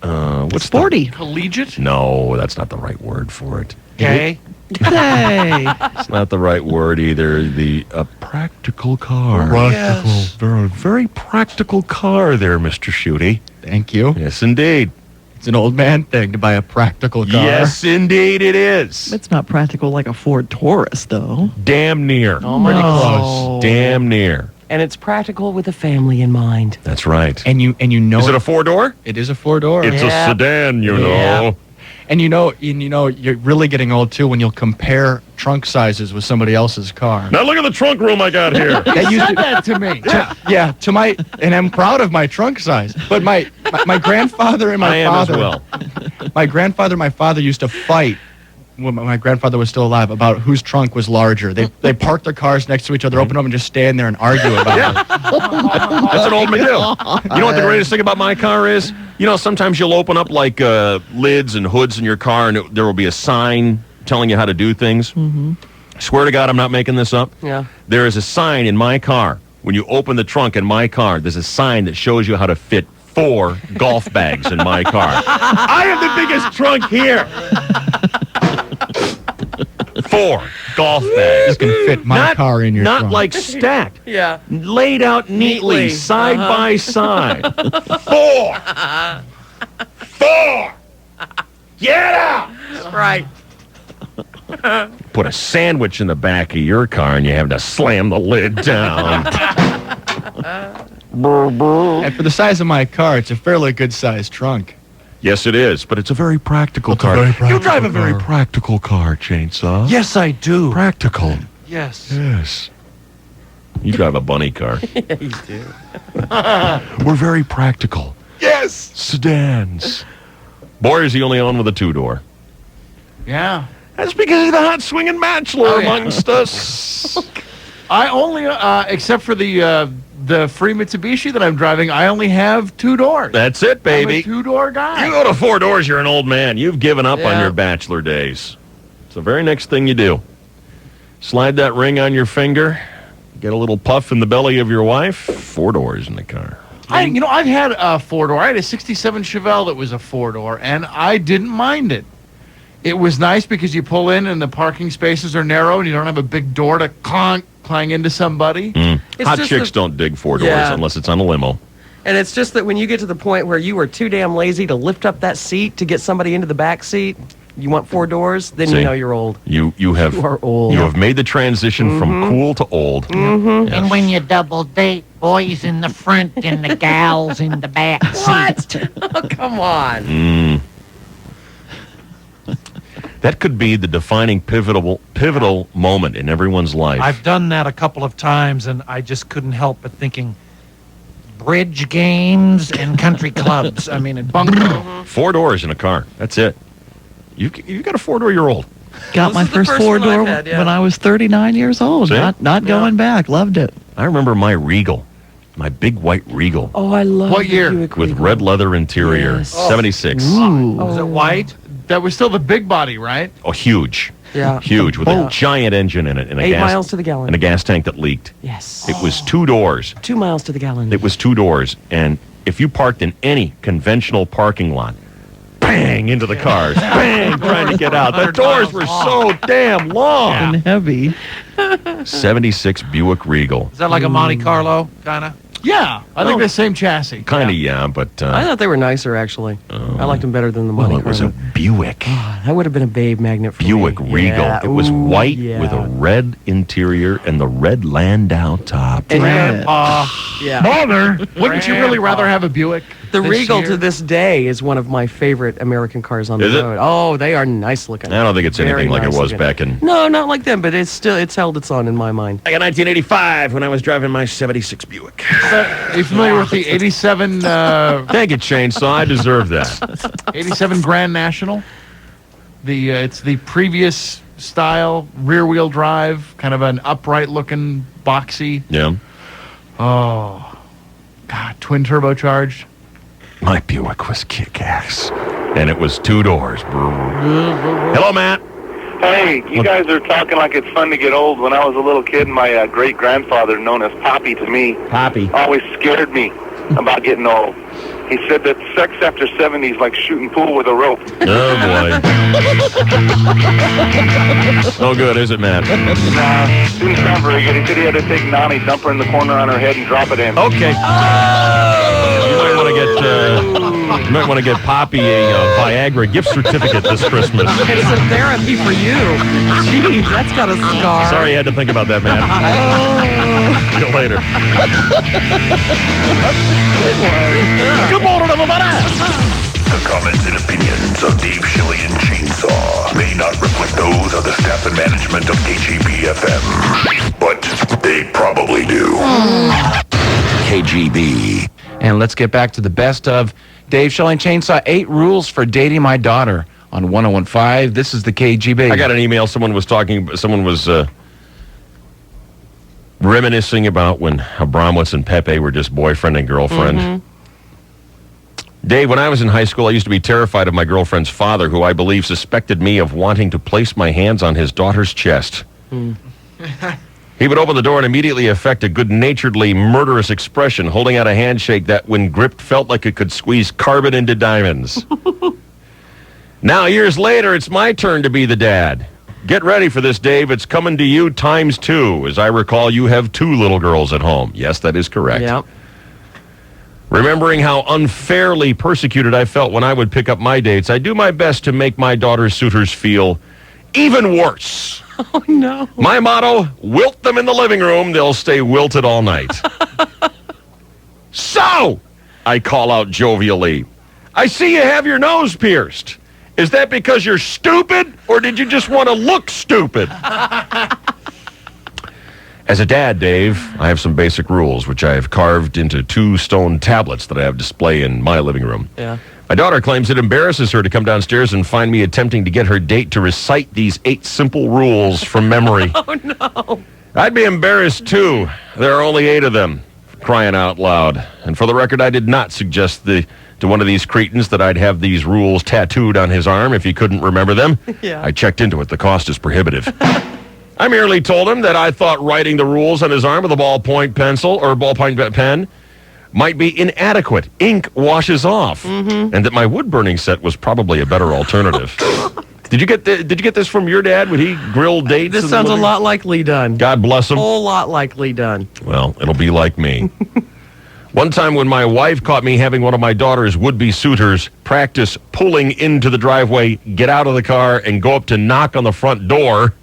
what's Sporty. Collegiate? No, that's not the right word for it. Gay. Hey. It's not the right word either. The practical car. Yes. Very, very practical car there, Mr. Shooty. Thank you. Yes, indeed. It's an old man thing to buy a practical car. Yes, indeed it is. It's not practical like a Ford Taurus, though. Damn near. Oh, my No. God. Damn near. And it's practical with a family in mind. That's right. And you know Is it a 4-door? it is a 4-door. It's Yeah. a sedan, you Yeah. know. And you know you're really getting old too when you'll compare trunk sizes with somebody else's car. Now look at the trunk room I got here. That You used said to, that to me. yeah, to my, and I'm proud of my trunk size. But my grandfather and my I am as father, well. my grandfather and my father used to fight when my grandfather was still alive about whose trunk was larger. They park their cars next to each other, open them, and just stand there and argue about it. That's an old McGill. You know what the greatest thing about my car is? You know, sometimes you'll open up like lids and hoods in your car, and there will be a sign telling you how to do things. Mm-hmm. Swear to God, I'm not making this up. Yeah. There is a sign in my car. When you open the trunk in my car, there's a sign that shows you how to fit 4 golf bags in my car. I have the biggest trunk here. 4 golf bags. You can fit my car in your Not trunk. like stacked. Yeah. Laid out neatly, Neatly. side Uh-huh. by side. 4. 4. Get out. Right. Put a sandwich in the back of your car and you have to slam the lid down. And for the size of my car, it's a fairly good sized trunk. Yes, it is, but it's a very practical car. very You practical drive a very car. practical car, Chainsaw. Yes, I do. Practical. Yes. Yes. You drive a bunny car. Yeah, you do. We're very practical. Yes. Sedans. Boy, is he only on with a 2-door. Yeah. That's because he's the hot swinging bachelor Oh, yeah. amongst us. I only, except for the free Mitsubishi that I'm driving, I only have 2 doors. That's it, I'm a baby. 2-door guy. You go to 4 doors, you're an old man. You've given up on Yeah. your bachelor days. It's the very next thing you do. Slide that ring on your finger, get a little puff in the belly of your wife, 4 doors in the car. I've had a 4-door. I had a 67 Chevelle that was a 4-door, and I didn't mind it. It was nice because you pull in and the parking spaces are narrow and you don't have a big door to clang into somebody. It's Hot just chicks don't dig 4 doors Yeah. unless it's on a limo. And it's just that when you get to the point where you are too damn lazy to lift up that seat to get somebody into the back seat, you want 4 doors, then See? you know you're old. You have You are old. you have made the transition from cool to old. Mm-hmm. And when you double date, boys in the front and the gals in the back seat. What? Oh, come on. Mm. That could be the defining pivotal moment in everyone's life. I've done that a couple of times, and I just couldn't help but thinking Bridge games and country clubs. I mean, it Bunko. 4 doors in a car. That's it. You got a 4-door, you're old. Got This my is the first first one 4-door I've had, yeah. when I was 39 years old. See? Not going back. Loved it. I remember my Regal. My big white Regal Oh, I love What the year? Buick with Regal. red leather interior, Yes. 76. Was it white? That was still the big body, right? Oh, huge. Yeah. Huge, with a giant engine in it. And a 8 gas, miles to the gallon. And a gas tank that leaked. Yes. It was 2 doors. 2 miles to the gallon. It was 2 doors. And if you parked in any conventional parking lot, bang, into the cars. Bang, trying to get out. The doors were so damn long. And heavy. 76 Buick Regal. Is that like a Monte Carlo, kind of? Yeah, I think the same chassis. Kind of, yeah, but... I thought they were nicer, actually. I liked them better than the well, Monte it was a Carlo. Buick. That would have been a babe magnet for Buick me. Regal. Yeah. It was Ooh, white yeah. with a red interior and the red Landau top. And Grandpa. yeah. Mother, wouldn't you really rather have a Buick? The this Regal year? to this day is one of my favorite American cars on the Is it? road. Oh, they are nice looking. I don't think it's Very anything like nice it was looking. back in... No, not like them, but it's held its own in my mind. Like in 1985 when I was driving my 76 Buick. Are you familiar with the 87, Thank you, Chainsaw. I deserve that. 87 Grand National? It's the previous style, rear-wheel drive, kind of an upright-looking, boxy. Yeah. Oh, God, twin turbocharged. My Buick was kick-ass. And it was 2 doors. Hello, Matt. Hey, you guys are talking like it's fun to get old. When I was a little kid, my great-grandfather, known as Poppy to me, Poppy. always scared me about getting old. He said that sex after 70 is like shooting pool with a rope. Oh, boy. No good, is it, Matt? Didn't sound very good. He said he had to take Nani, dump her in the corner on her head, and drop it in. Okay. You might want to get Poppy a Viagra gift certificate this Christmas. It's a therapy for you. Jeez, that's got a scar. Sorry you had to think about that, Matt. See you later. Good morning, everybody. The comments and opinions of Dave Shelley and Chainsaw may not reflect those of the staff and management of KGB-FM, but they probably do. KGB. And let's get back to the best of Dave Shelley and Chainsaw. 8 rules for dating my daughter on 1015. This is the KGB. I got an email. Someone was reminiscing about when Abramowitz and Pepe were just boyfriend and girlfriend. Mm-hmm. Dave, when I was in high school, I used to be terrified of my girlfriend's father, who I believe suspected me of wanting to place my hands on his daughter's chest. He would open the door and immediately affect a good-naturedly murderous expression, holding out a handshake that, when gripped, felt like it could squeeze carbon into diamonds. Now, years later, it's my turn to be the dad. Get ready for this, Dave. It's coming to you times 2. As I recall, you have 2 little girls at home. Yes, that is correct. Yep. Remembering how unfairly persecuted I felt when I would pick up my dates, I do my best to make my daughter's suitors feel even worse. Oh, no. My motto, wilt them in the living room, they'll stay wilted all night. So, I call out jovially, I see you have your nose pierced. Is that because you're stupid, or did you just want to look stupid? As a dad, Dave, I have some basic rules, which I have carved into 2 stone tablets that I have display in my living room. Yeah. My daughter claims it embarrasses her to come downstairs and find me attempting to get her date to recite these 8 simple rules from memory. Oh, no. I'd be embarrassed, too. There are only 8 of them, crying out loud. And for the record, I did not suggest to one of these cretins that I'd have these rules tattooed on his arm if he couldn't remember them. Yeah. I checked into it. The cost is prohibitive. I merely told him that I thought writing the rules on his arm with a ballpoint pencil or ballpoint pen might be inadequate. Ink washes off. And that my wood-burning set was probably a better alternative. Did you get this from your dad? Would he grill dates? This in the sounds a living- lot like Lee Dunn. God bless him. A whole lot like Lee Dunn. Well, it'll be like me. One time when my wife caught me having one of my daughter's would-be suitors practice pulling into the driveway, get out of the car, and go up to knock on the front door,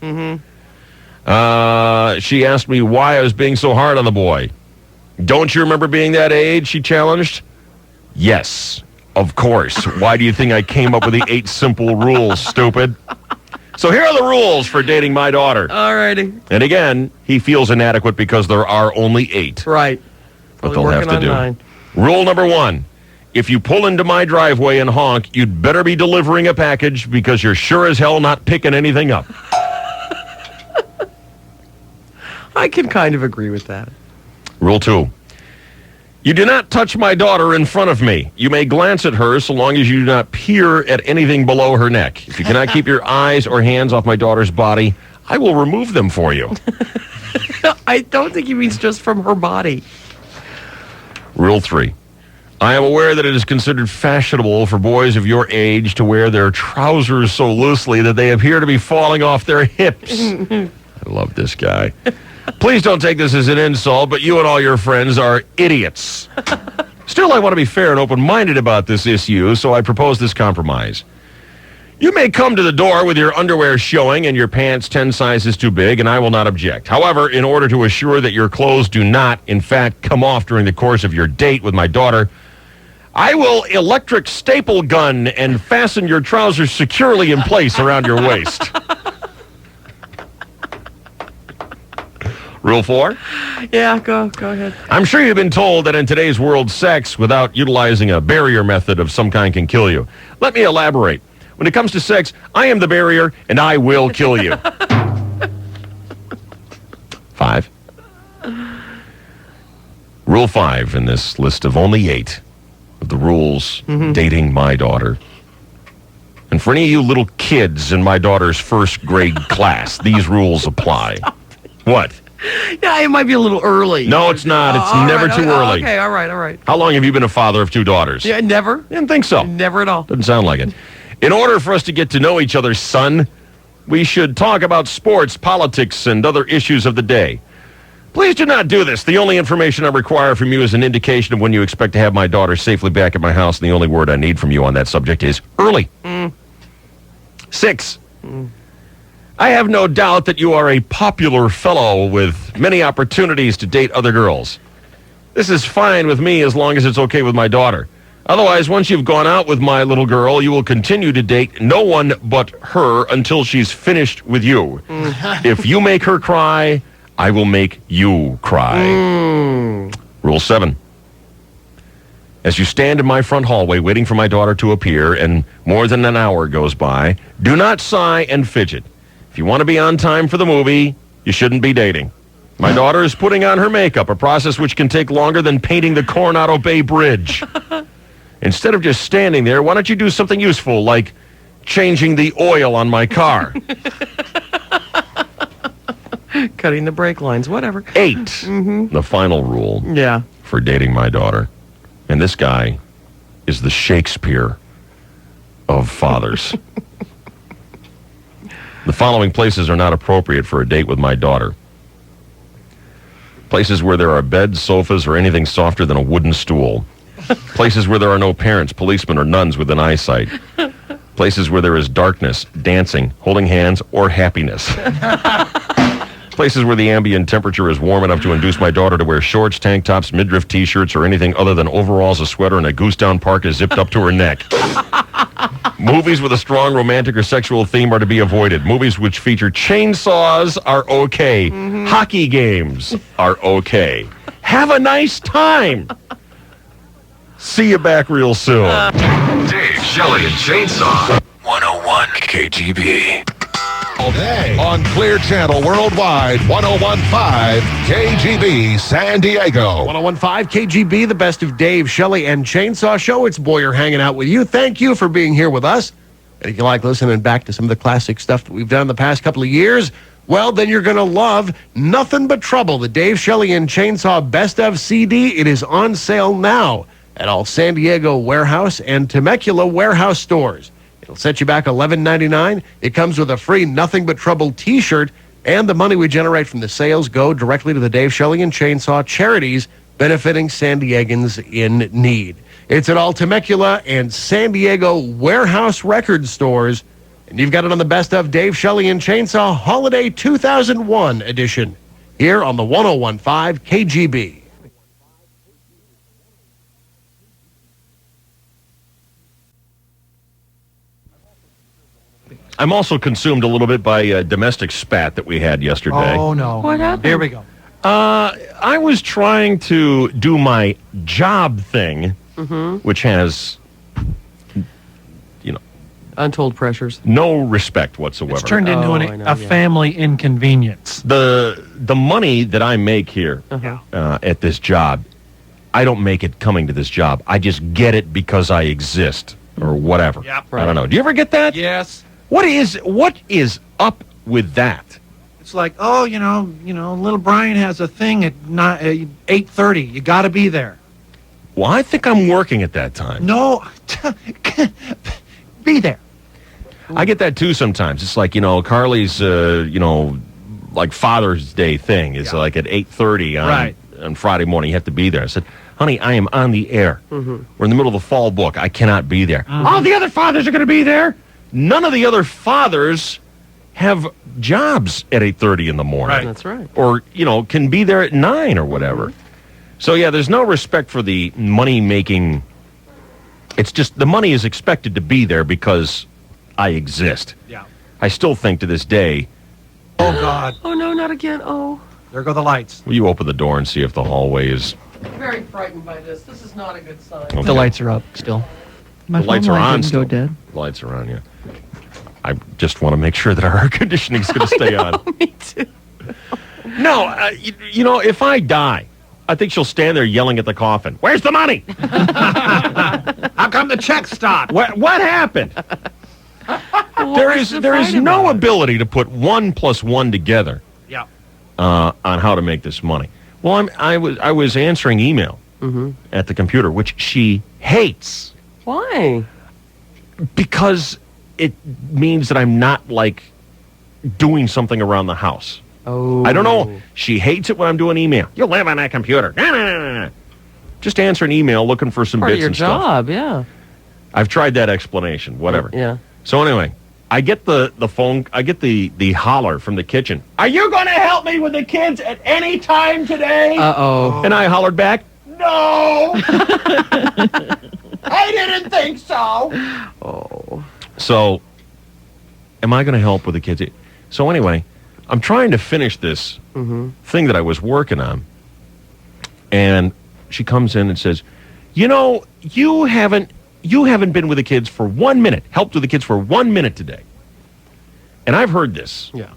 she asked me why I was being so hard on the boy. Don't you remember being that age, she challenged. Yes, of course. Why do you think I came up with the 8 simple rules, stupid? So here are the rules for dating my daughter. All righty. And again, he feels inadequate because there are only 8. Right. But Probably they'll have working to on do. 9. Rule number 1. If you pull into my driveway and honk, you'd better be delivering a package because you're sure as hell not picking anything up. I can kind of agree with that. Rule 2. You do not touch my daughter in front of me. You may glance at her so long as you do not peer at anything below her neck. If you cannot keep your eyes or hands off my daughter's body, I will remove them for you. I don't think he means just from her body. Rule 3. I am aware that it is considered fashionable for boys of your age to wear their trousers so loosely that they appear to be falling off their hips. I love this guy. Please don't take this as an insult, but you and all your friends are idiots. Still, I want to be fair and open-minded about this issue, so I propose this compromise. You may come to the door with your underwear showing and your pants 10 sizes too big, and I will not object. However, in order to assure that your clothes do not, in fact, come off during the course of your date with my daughter, I will electric staple gun and fasten your trousers securely in place around your waist. Rule 4? Yeah, go ahead. I'm sure you've been told that in today's world, sex without utilizing a barrier method of some kind can kill you. Let me elaborate. When it comes to sex, I am the barrier, and I will kill you. 5. Rule 5 in this list of only 8 of the rules dating my daughter. And for any of you little kids in my daughter's first grade class, these rules apply. What? Yeah, it might be a little early. No, it's not. It's never too early. Okay, all right. How long have you been a father of 2 daughters? Yeah, never. Didn't think so. Never at all. Doesn't sound like it. In order for us to get to know each other, son, we should talk about sports, politics, and other issues of the day. Please do not do this. The only information I require from you is an indication of when you expect to have my daughter safely back at my house, and the only word I need from you on that subject is early. 6. I have no doubt that you are a popular fellow with many opportunities to date other girls. This is fine with me as long as it's okay with my daughter. Otherwise, once you've gone out with my little girl, you will continue to date no one but her until she's finished with you. If you make her cry, I will make you cry. Rule 7. As you stand in my front hallway waiting for my daughter to appear and more than an hour goes by, do not sigh and fidget. If you want to be on time for the movie, you shouldn't be dating. My daughter is putting on her makeup, a process which can take longer than painting the Coronado Bay Bridge. Instead of just standing there, why don't you do something useful like changing the oil on my car? Cutting the brake lines, whatever. 8. The final rule for dating my daughter. And this guy is the Shakespeare of fathers. The following places are not appropriate for a date with my daughter. Places where there are beds, sofas, or anything softer than a wooden stool. Places where there are no parents, policemen, or nuns within eyesight. Places where there is darkness, dancing, holding hands, or happiness. Places where the ambient temperature is warm enough to induce my daughter to wear shorts, tank tops, midriff t-shirts, or anything other than overalls, a sweater, and a goose down parka zipped up to her neck. Movies with a strong romantic or sexual theme are to be avoided. Movies which feature chainsaws are okay. Hockey games are okay. Have a nice time. See you back real soon. Dave, Shelley, and Chainsaw. 101 KGB. All day on Clear Channel Worldwide, 101.5 KGB San Diego. 101.5 KGB, the best of Dave, Shelley, and Chainsaw Show. It's Boyer hanging out with you. Thank you for being here with us. And if you like listening back to some of the classic stuff that we've done the past couple of years, well, then you're going to love Nothing But Trouble, the Dave, Shelley, and Chainsaw Best Of CD. It is on sale now at all San Diego Warehouse and Temecula Warehouse stores. It'll set you back $11.99. It comes with a free Nothing But Trouble t-shirt, and the money we generate from the sales go directly to the Dave, Shelley, and Chainsaw charities benefiting San Diegans in need. It's at all Temecula and San Diego Warehouse record stores, and you've got it on the Best Of Dave, Shelley, and Chainsaw Holiday 2001 edition here on the 101.5 KGB. I'm also consumed a little bit by a domestic spat that we had yesterday. Oh, no. What happened? Here we go. I was trying to do my job thing, which has, untold pressures. no respect whatsoever. It's turned into I know, a family inconvenience. The money that I make here at this job I don't make it coming to this job. I just get it because I exist or whatever. Yep. I don't know. Do you ever get that? Yes. What is up with that? It's like, oh, little Brian has a thing at 8:30. You got to be there. Well, I think I'm working at that time. No, be there. I get that too sometimes. It's like, Carly's, like Father's Day thing is like at 8:30 on Friday morning. You have to be there. I said, honey, I am on the air. Mm-hmm. We're in the middle of the fall book. I cannot be there. All the other fathers are going to be there. None of the other fathers have jobs at 8:30 in the morning. Right. That's right. Or, can be there at 9 or whatever. So, yeah, there's no respect for the money-making. It's just the money is expected to be there because I exist. Yeah. I still think to this day, Oh, God. Oh, no, not again. Oh. There go the lights. will you open the door and see if the hallway is... Very frightened by this. This is not a good sign. Okay. The lights are up still. My The lights phone are line on didn't still. go dead. The lights are on, yeah. I just want to make sure that our air conditioning is going to stay on. Me too. No, if I die, I think she'll stand there yelling at the coffin. Where's the money? How come the check stopped? What happened? There is no ability to put 1 + 1 together. Yeah. On how to make this money. Well, I was answering email at the computer, which she hates Why? because it means that I'm not like doing something around the house. Oh. I don't know. She hates it when I'm doing email. You live on that computer. Just answer an email looking for some Part of bits your and stuff. job, yeah. I've tried that explanation. Whatever. Yeah. So anyway, I get the phone. I get the holler from the kitchen. Are you going to help me with the kids at any time today? Uh-oh. And I hollered back, no. I didn't think so. Oh. So, am I going to help with the kids? So anyway, I'm trying to finish this thing that I was working on. And she comes in and says, you haven't been with the kids for 1 minute, helped with the kids for 1 minute today. And I've heard this. Yeah.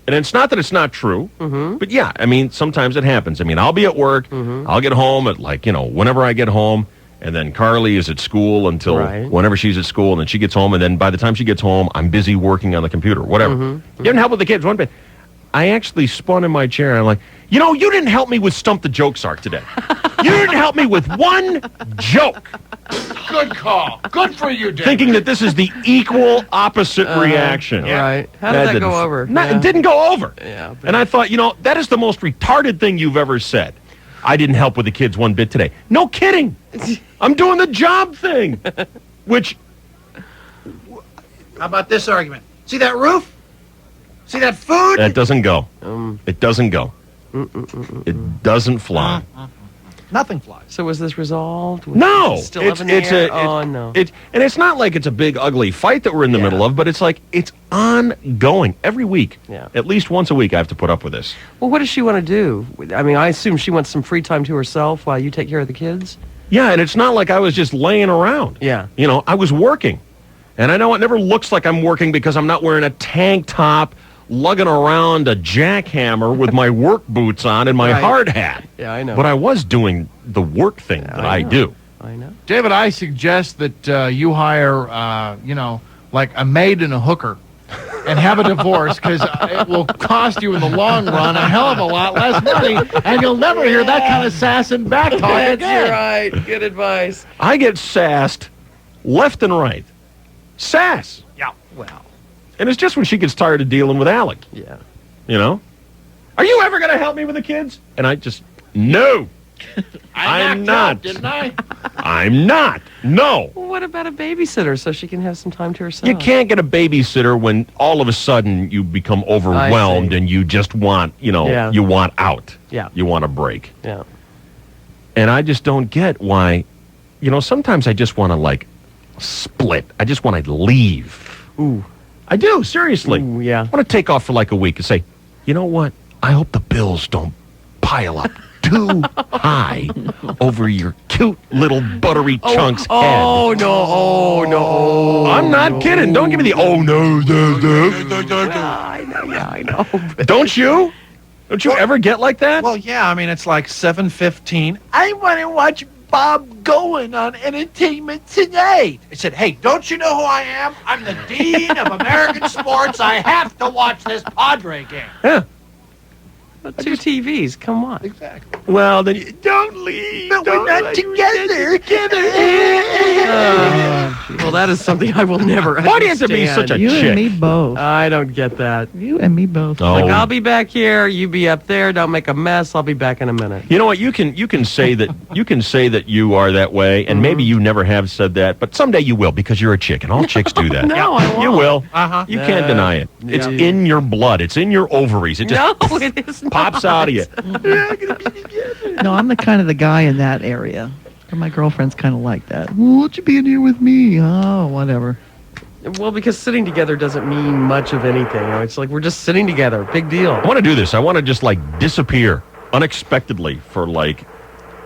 And it's not that it's not true, but yeah, I mean, sometimes it happens. I mean, I'll be at work, I'll get home at whenever I get home, and then Carly is at school until whenever she's at school, and then she gets home, and then by the time she gets home, I'm busy working on the computer, whatever. You didn't help with the kids 1 minute. I actually spun in my chair, and I'm like, you didn't help me with Stump the Jokes Art today. You didn't help me with one joke. Good call. Good for you, David. Thinking that this is the equal opposite reaction. Right. How did that didn't- go over? No, Yeah. It didn't go over. Yeah. And I thought, that is the most retarded thing you've ever said. I didn't help with the kids one bit today. No kidding. I'm doing the job thing. Which, How about this argument? See that roof? See that food? that doesn't go. It doesn't go. It doesn't fly. Nothing flies. So was this resolved? No, Still up in the air? Oh, no. And it's not like it's a big ugly fight that we're in the middle of, but it's like it's ongoing every week. Yeah. At least once a week, I have to put up with this. Well, what does she want to do? I mean, I assume she wants some free time to herself while you take care of the kids? Yeah, and it's not like I was just laying around. Yeah. I was working, and I know it never looks like I'm working because I'm not wearing a tank top, lugging around a jackhammer with my work boots on and my Right. hard hat. Yeah, I know. But I was doing the work thing that I do. I know. David, I suggest that you hire, like a maid and a hooker and have a divorce because it will cost you in the long run a hell of a lot less money, and you'll never hear that kind of sass and back talk That's again. right. Good advice. I get sassed left and right. Sass. Yeah, well. And it's just when she gets tired of dealing with Alec. Yeah. Are you ever going to help me with the kids? And I just, no. I'm not. Didn't I? I'm not. No. Well, what about a babysitter so she can have some time to herself? You can't get a babysitter when all of a sudden you become overwhelmed and you just want, Yeah. you want out. Yeah. You want a break. Yeah. And I just don't get why, sometimes I just want to split. I just want to leave. Ooh. I do, seriously. Ooh, yeah. I want to take off for a week and say, you know what? I hope the bills don't pile up too high over your cute little buttery chunks head. Oh, no. Oh, no. I'm not kidding. Don't give me the, oh, no. I know. Don't you? Don't you ever get like that? Well, yeah, I mean, it's like 7:15. I want to watch Bob Goen on Entertainment Tonight. I said, hey, don't you know who I am? I'm the Dean of American Sports. I have to watch this Padre game. Yeah. But 2 TVs, come on. Exactly. Well, then you don't leave. But we're not together. Well, that is something I will never understand. Why do you have to be such a You chick? and me both. I don't get that. You and me both. Oh. Like, I'll be back here, you be up there, don't make a mess, I'll be back in a minute. You know what? You can say that you are that way, and maybe you never have said that, but someday you will because you're a chick, and all chicks do that. No, I won't. You will. Uh-huh. You can't deny it. It's Yeah. in your blood. It's in your ovaries. It just No, it is not. pops out of you. No, I'm the kind of the guy in that area. And my girlfriend's kind of like that. Won't you be in here with me? Oh, whatever. Well, because sitting together doesn't mean much of anything. It's like we're just sitting together. Big deal. I want to do this. I want to just like disappear unexpectedly for like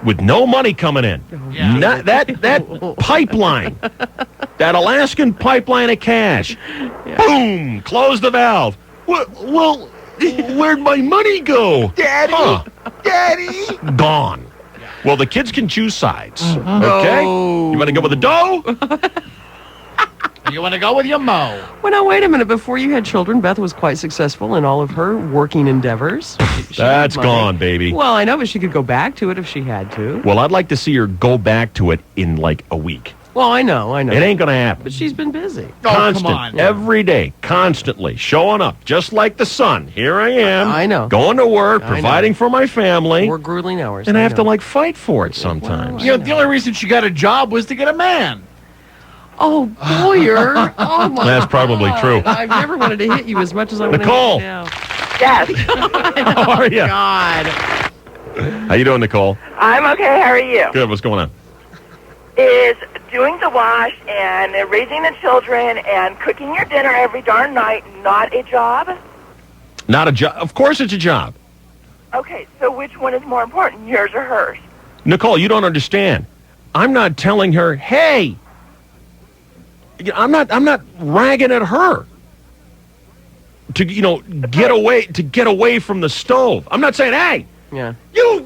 with no money coming in. Yeah. Not that pipeline, that Alaskan pipeline of cash. Boom! Close the valve. Well, where'd my money go? Daddy, Daddy. Gone. Well, the kids can choose sides. Uh-huh. Okay? Oh. You want to go with the dough? You want to go with your mo? Well, now, wait a minute. Before you had children, Beth was quite successful in all of her working endeavors. She That's had money. gone, baby. Well, I know, but she could go back to it if she had to. Well, I'd like to see her go back to it in like a week. Well, I know. It ain't going to happen. But she's been busy. Constant, come on. every day, constantly, showing up, just like the sun. Here I am. I know. Going to work, I know. providing for my family. More grueling hours. And I have to know. like fight for it sometimes. You know, the only reason she got a job was to get a man. Oh, Boyer. Oh, my That's probably true. I've never wanted to hit you as much as I want to Nicole. hit you now. Yes. How are you? God. How you doing, Nicole? I'm okay. How are you? Good. What's going on? Is doing the wash and raising the children and cooking your dinner every darn night not a job? Not a job. Of course it's a job. Okay, so which one is more important, yours or hers? Nicole, you don't understand. I'm not telling her, hey, I'm not ragging at her to, get away from the stove. I'm not saying, hey, Yeah. you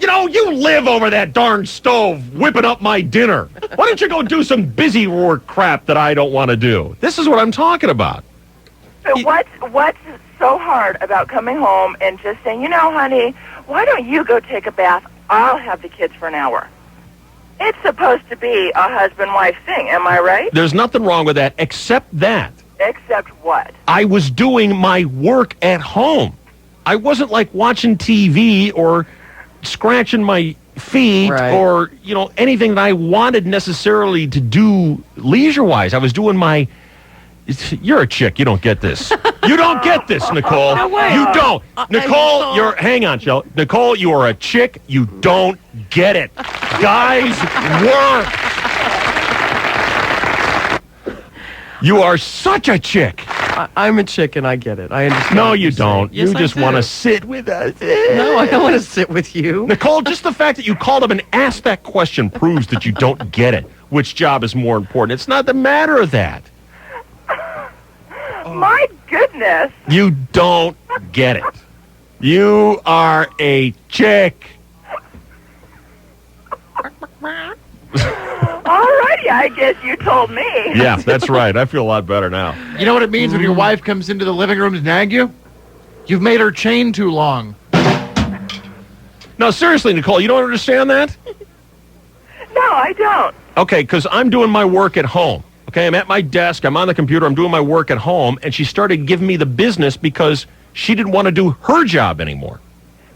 live over that darn stove whipping up my dinner. Why don't you go do some busy work crap that I don't want to do? This is what I'm talking about. So what's so hard about coming home and just saying, honey, why don't you go take a bath? I'll have the kids for an hour. It's supposed to be a husband-wife thing, am I right? There's nothing wrong with that, except that Except what? I was doing my work at home. I wasn't like watching TV or scratching my feet Right. or, anything that I wanted necessarily to do leisure-wise. I was doing my... You're a chick. You don't get this. You don't get this, Nicole. No way. You don't. Nicole, I- hang on, Shell. Nicole, you are a chick. You don't get it. Guys work. You are such a chick. I'm a chick and I get it. I understand. No, what you you're saying. don't. Yes, You I just do. want to sit with us. No, I don't want to sit with you. Nicole, just the fact that you called up and asked that question proves that you don't get it. Which job is more important? It's not the matter of that. My goodness. You don't get it. You are a chick. Alrighty, I guess you told me. Yeah, that's right. I feel a lot better now. You know what it means when your wife comes into the living room to nag you? You've made her chain too long. No, seriously, Nicole, you don't understand that? No, I don't. Okay, because I'm doing my work at home. Okay, I'm at my desk, I'm on the computer, I'm doing my work at home, and she started giving me the business because she didn't want to do her job anymore.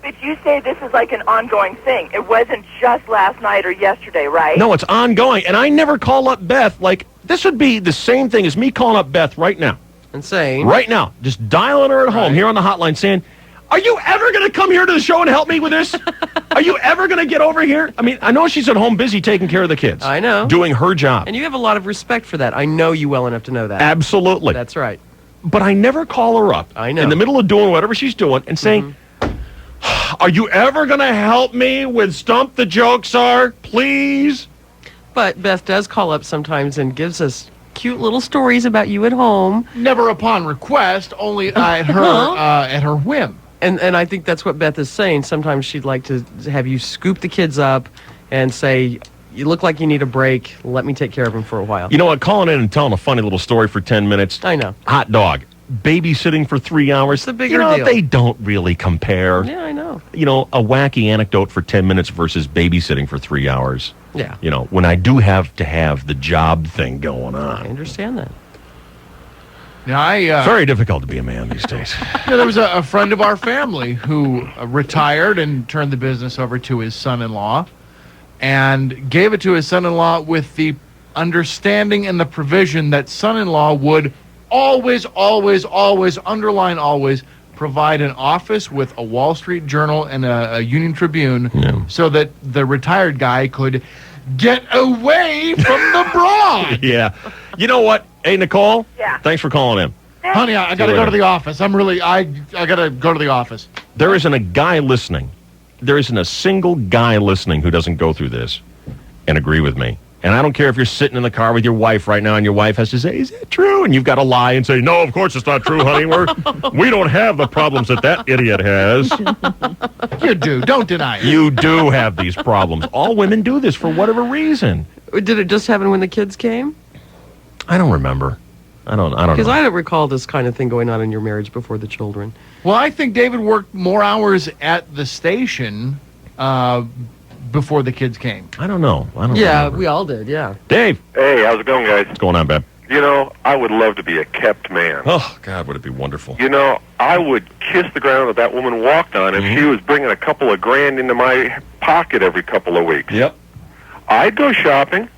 But you say this is like an ongoing thing. It wasn't just last night or yesterday, right? No, it's ongoing, and I never call up Beth. Like, this would be the same thing as me calling up Beth right now. And saying, Right now, just dialing her at home here on the hotline saying, are you ever going to come here to the show and help me with this? Are you ever going to get over here? I mean, I know she's at home busy taking care of the kids. I know. Doing her job. And you have a lot of respect for that. I know you well enough to know that. Absolutely. That's right. But I never call her up I know. in the middle of doing whatever she's doing and saying, are you ever going to help me with Stump the Jokes Are, please? But Beth does call up sometimes and gives us cute little stories about you at home. Never upon request, only at her whim. And I think that's what Beth is saying. Sometimes she'd like to have you scoop the kids up and say, you look like you need a break. Let me take care of them for a while. You know what? Calling in and telling a funny little story for 10 minutes. I know. Hot dog. Babysitting for 3 hours. It's a bigger deal. They don't really compare. Yeah, I know. A wacky anecdote for 10 minutes versus babysitting for 3 hours. Yeah. When I do have to have the job thing going I on. understand that. Now, Very difficult to be a man these days. there was a friend of our family who retired and turned the business over to his son-in-law and gave it to his son-in-law with the understanding and the provision that son-in-law would always, underline always, provide an office with a Wall Street Journal and a Union Tribune so that the retired guy could get away from the broad. Yeah. You know what? Hey, Nicole? Yeah. Thanks for calling in. Honey, I got to go to the office. I got to go to the office. There isn't a guy listening. There isn't a single guy listening who doesn't go through this and agree with me. And I don't care if you're sitting in the car with your wife right now and your wife has to say, is that true? And you've got to lie and say, no, of course it's not true, honey. We don't have the problems that idiot has. You do. Don't deny it. You do have these problems. All women do this for whatever reason. Did it just happen when the kids came? I don't remember. I don't know. Because I don't recall this kind of thing going on in your marriage before the children. Well, I think David worked more hours at the station before the kids came. I don't know. Yeah, remember. we all did, yeah. Dave. Hey, how's it going, guys? What's going on, babe? I would love to be a kept man. Oh, God, would it be wonderful. I would kiss the ground that woman walked on if she was bringing a couple of grand into my pocket every couple of weeks. Yep. I'd go shopping.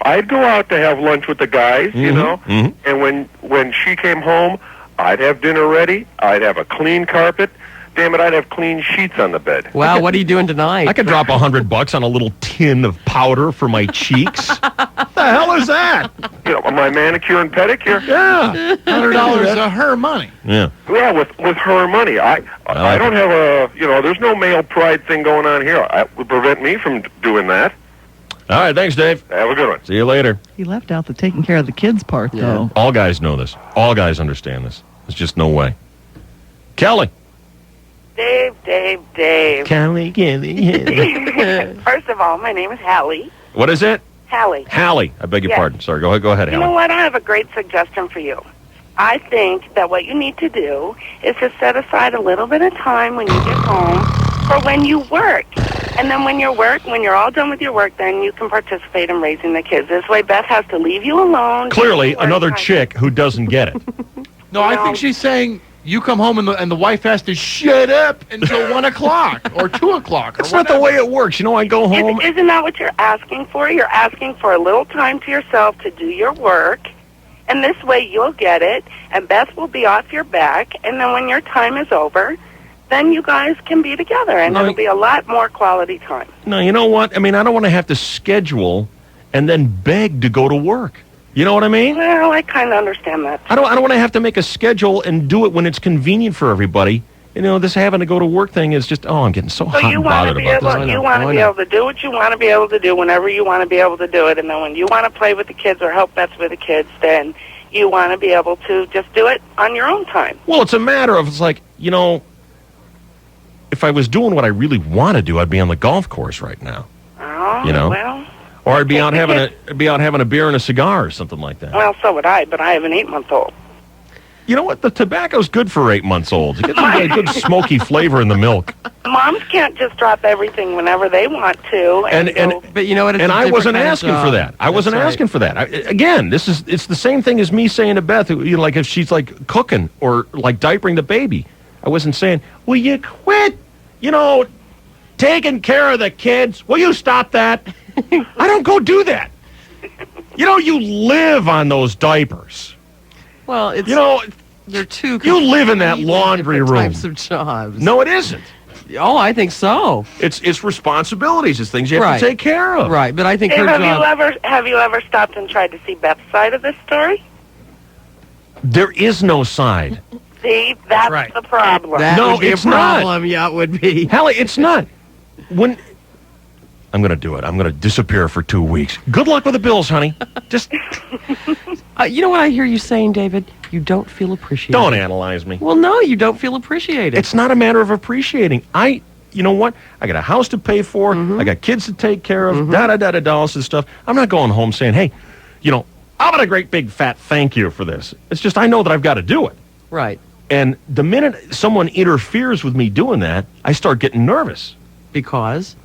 I'd go out to have lunch with the guys, And when she came home, I'd have dinner ready. I'd have a clean carpet. Damn it, I'd have clean sheets on the bed. Wow, what are you doing tonight? I could drop $100 on a little tin of powder for my cheeks. What the hell is that? My manicure and pedicure. Yeah. $100 of her money. Yeah. Yeah, with her money. I don't have there's no male pride thing going on here. That would prevent me from doing that. All right, thanks, Dave. Have a good one. See you later. He left out the taking care of the kids part, though. All guys know this. All guys understand this. There's just no way. Kelly. Dave. Kelly. First of all, my name is Hallie. What is it? Hallie. Hallie. I beg your Yes. pardon. Sorry. Go ahead, You know Hallie. what? I have a great suggestion for you. I think that what you need to do is to set aside a little bit of time when you get home for when you work. And then when you're all done with your work, then you can participate in raising the kids. This way Beth has to leave you alone. Clearly, another chick who doesn't get it. No, I think she's saying you come home and the wife has to shut up until 1 o'clock or 2 o'clock. That's not the way it works. I go home. Isn't that what you're asking for? You're asking for a little time to yourself to do your work. And this way you'll get it, and Beth will be off your back, and then when your time is over, then you guys can be together, and it'll be a lot more quality time. No, you know what? I mean, I don't want to have to schedule and then beg to go to work. You know what I mean? Well, I kind of understand that. I don't want to have to make a schedule and do it when it's convenient for everybody. This having to go to work thing is just, I'm getting so hot So you and want to bothered be about able, this. you want to be able to do what you want to be able to do whenever you want to be able to do it, and then when you want to play with the kids or help Beth with the kids, then you want to be able to just do it on your own time. Well, it's a matter of, it's like, if I was doing what I really want to do, I'd be on the golf course right now. Oh, well. Or I'd be out having a beer and a cigar or something like that. Well, so would I, but I have an 8-month-old. You know what? The tobacco's good for 8-month-olds. It gets a good smoky flavor in the milk. Moms can't just drop everything whenever they want to. But you know what? And I wasn't asking for that. I wasn't asking for that. Again, it's the same thing as me saying to Beth, like if she's like cooking or like diapering the baby. I wasn't saying, will you quit, taking care of the kids? Will you stop that? I don't go do that. You live on those diapers. Well, it's they're two. You live in that laundry room. Types of jobs. No, it isn't. Oh, I think so. It's responsibilities. It's things you have to take care of. Right, but I think Dave, her job. have you ever stopped and tried to see Beth's side of this story? There is no side. See, that's the problem. That No, would be it's a not. problem. Yeah, it would be. Hallie, it's not. When I'm going to do it. I'm going to disappear for 2 weeks. Good luck with the bills, honey. Just You know what I hear you saying, David? You don't feel appreciated. Don't analyze me. Well, no, you don't feel appreciated. It's not a matter of appreciating. You know what? I got a house to pay for. I got kids to take care of. Da-da-da-da-da, all this stuff. I'm not going home saying, hey, how about a great big fat thank you for this? It's just I know that I've got to do it. Right. And the minute someone interferes with me doing that, I start getting nervous. Because?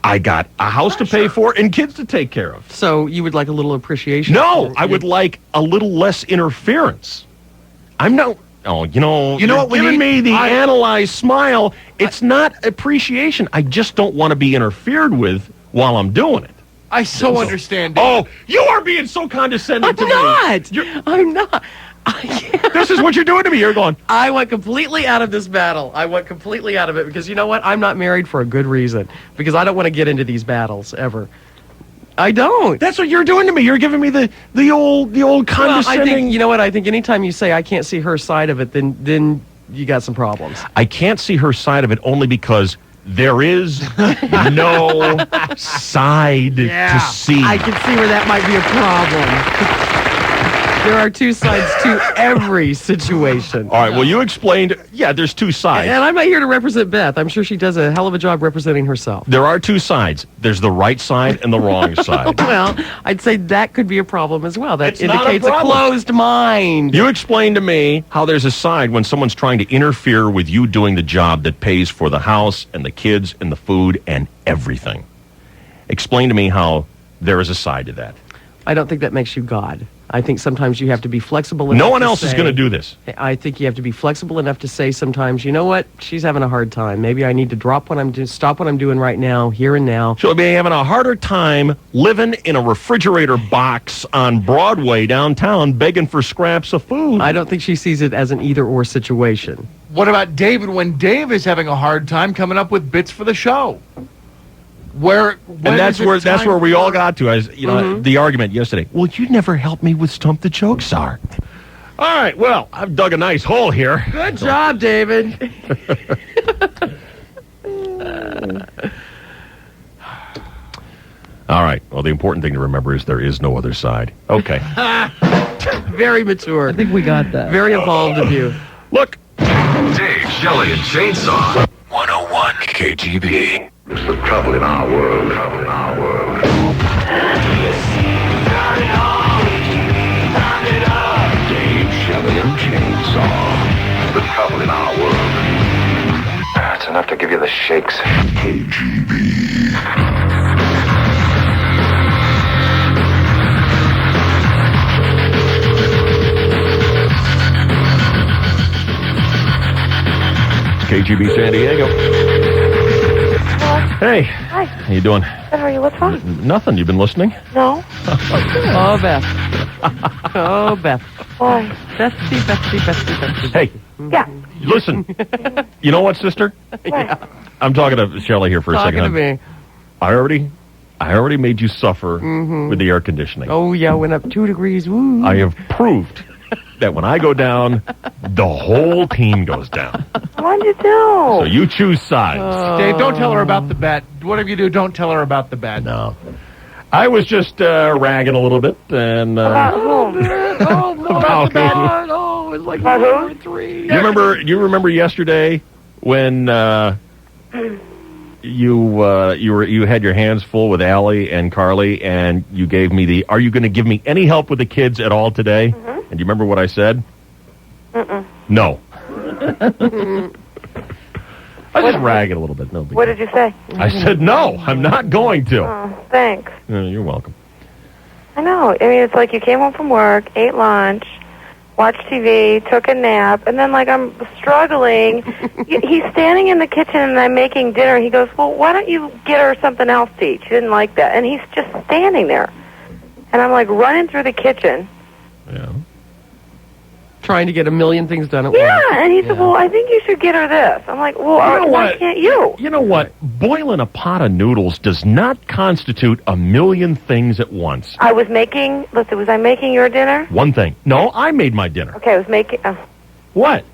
I got a house to pay for and kids to take care of. So you would like a little appreciation? No, I would like a little less interference. I'm not... Oh, You know what we giving need? me the analyzed smile. It's not appreciation. I just don't want to be interfered with while I'm doing it. I so understand. Oh, you are being so condescending to me. I'm not. This is what you're doing to me. You're going, I went completely out of this battle. I went completely out of it because you know what? I'm not married for a good reason. Because I don't want to get into these battles ever. I don't. That's what you're doing to me. You're giving me the old condescending. Well, I think, you know what? I think anytime you say I can't see her side of it, then you got some problems. I can't see her side of it only because there is no side to see. I can see where that might be a problem. There are two sides to every situation. All right, well, you explained, there's two sides. And I'm not here to represent Beth. I'm sure she does a hell of a job representing herself. There are two sides. There's the right side and the wrong side. Well, I'd say that could be a problem as well. That It's not a indicates a problem. closed mind. You explained to me how there's a side when someone's trying to interfere with you doing the job that pays for the house and the kids and the food and everything. Explain to me how there is a side to that. I don't think that makes you God. I think sometimes you have to be flexible enough No one to else is say- going to do this. I think you have to be flexible enough to say sometimes, you know what, she's having a hard time. Maybe I need to stop what I'm doing right now, here and now. She'll be having a harder time living in a refrigerator box on Broadway downtown begging for scraps of food. I don't think she sees it as an either-or situation. What about David when Dave is having a hard time coming up with bits for the show? And that's where we all got to. The argument yesterday. Well, you never helped me with Stump the Joke Czar. All right, well, I've dug a nice hole here. Good job, David. All right. Well, the important thing to remember is there is no other side. Okay. Very mature. I think we got that. Very involved of you. Look. Dave, Shelley, and Chainsaw. 101 KGB. It's the trouble in our world. Trouble in our world. Dave, Shelley, and Chainsaw. The trouble in our world. It's enough to give you the shakes. KGB. KGB San Diego. Hey. Hi. How you doing? Good, how are you? What's wrong? Nothing. You been listening? No. Oh, Beth. Oh, Beth. Why? Bestie. Hey. Yeah. Listen. You know what, sister? Yeah. I'm talking to Shelley here for a second. Talking to me. I already made you suffer with the air conditioning. Oh, yeah, went up 2 degrees. Woo. I have proved that when I go down, the whole team goes down. What'd you do? So you choose sides. Dave, don't tell her about the bet. Whatever you do, don't tell her about the bet. No. I was just ragging a little bit and About whom? about who? Oh, it's like About who? 3. You remember yesterday when you had your hands full with Allie and Carly and you gave me are you going to give me any help with the kids at all today? And do you remember what I said? No. I was just ragging a little bit. No big What deal. did you say? I said no. I'm not going to. Oh, thanks. You're welcome. I know. I mean, it's like you came home from work, ate lunch, watched TV, took a nap, and then, like, I'm struggling. He's standing in the kitchen, and I'm making dinner. He goes, well, why don't you get her something else to eat? She didn't like that. And he's just standing there. And I'm, like, running through the kitchen. Yeah. Trying to get a million things done at once. Yeah, and he said, well, I think you should get her this. I'm like, well, You know why what? can't you? You know what? Boiling a pot of noodles does not constitute a million things at once. I was making, was I making your dinner? One thing. No, I made my dinner. Okay, I was making, What?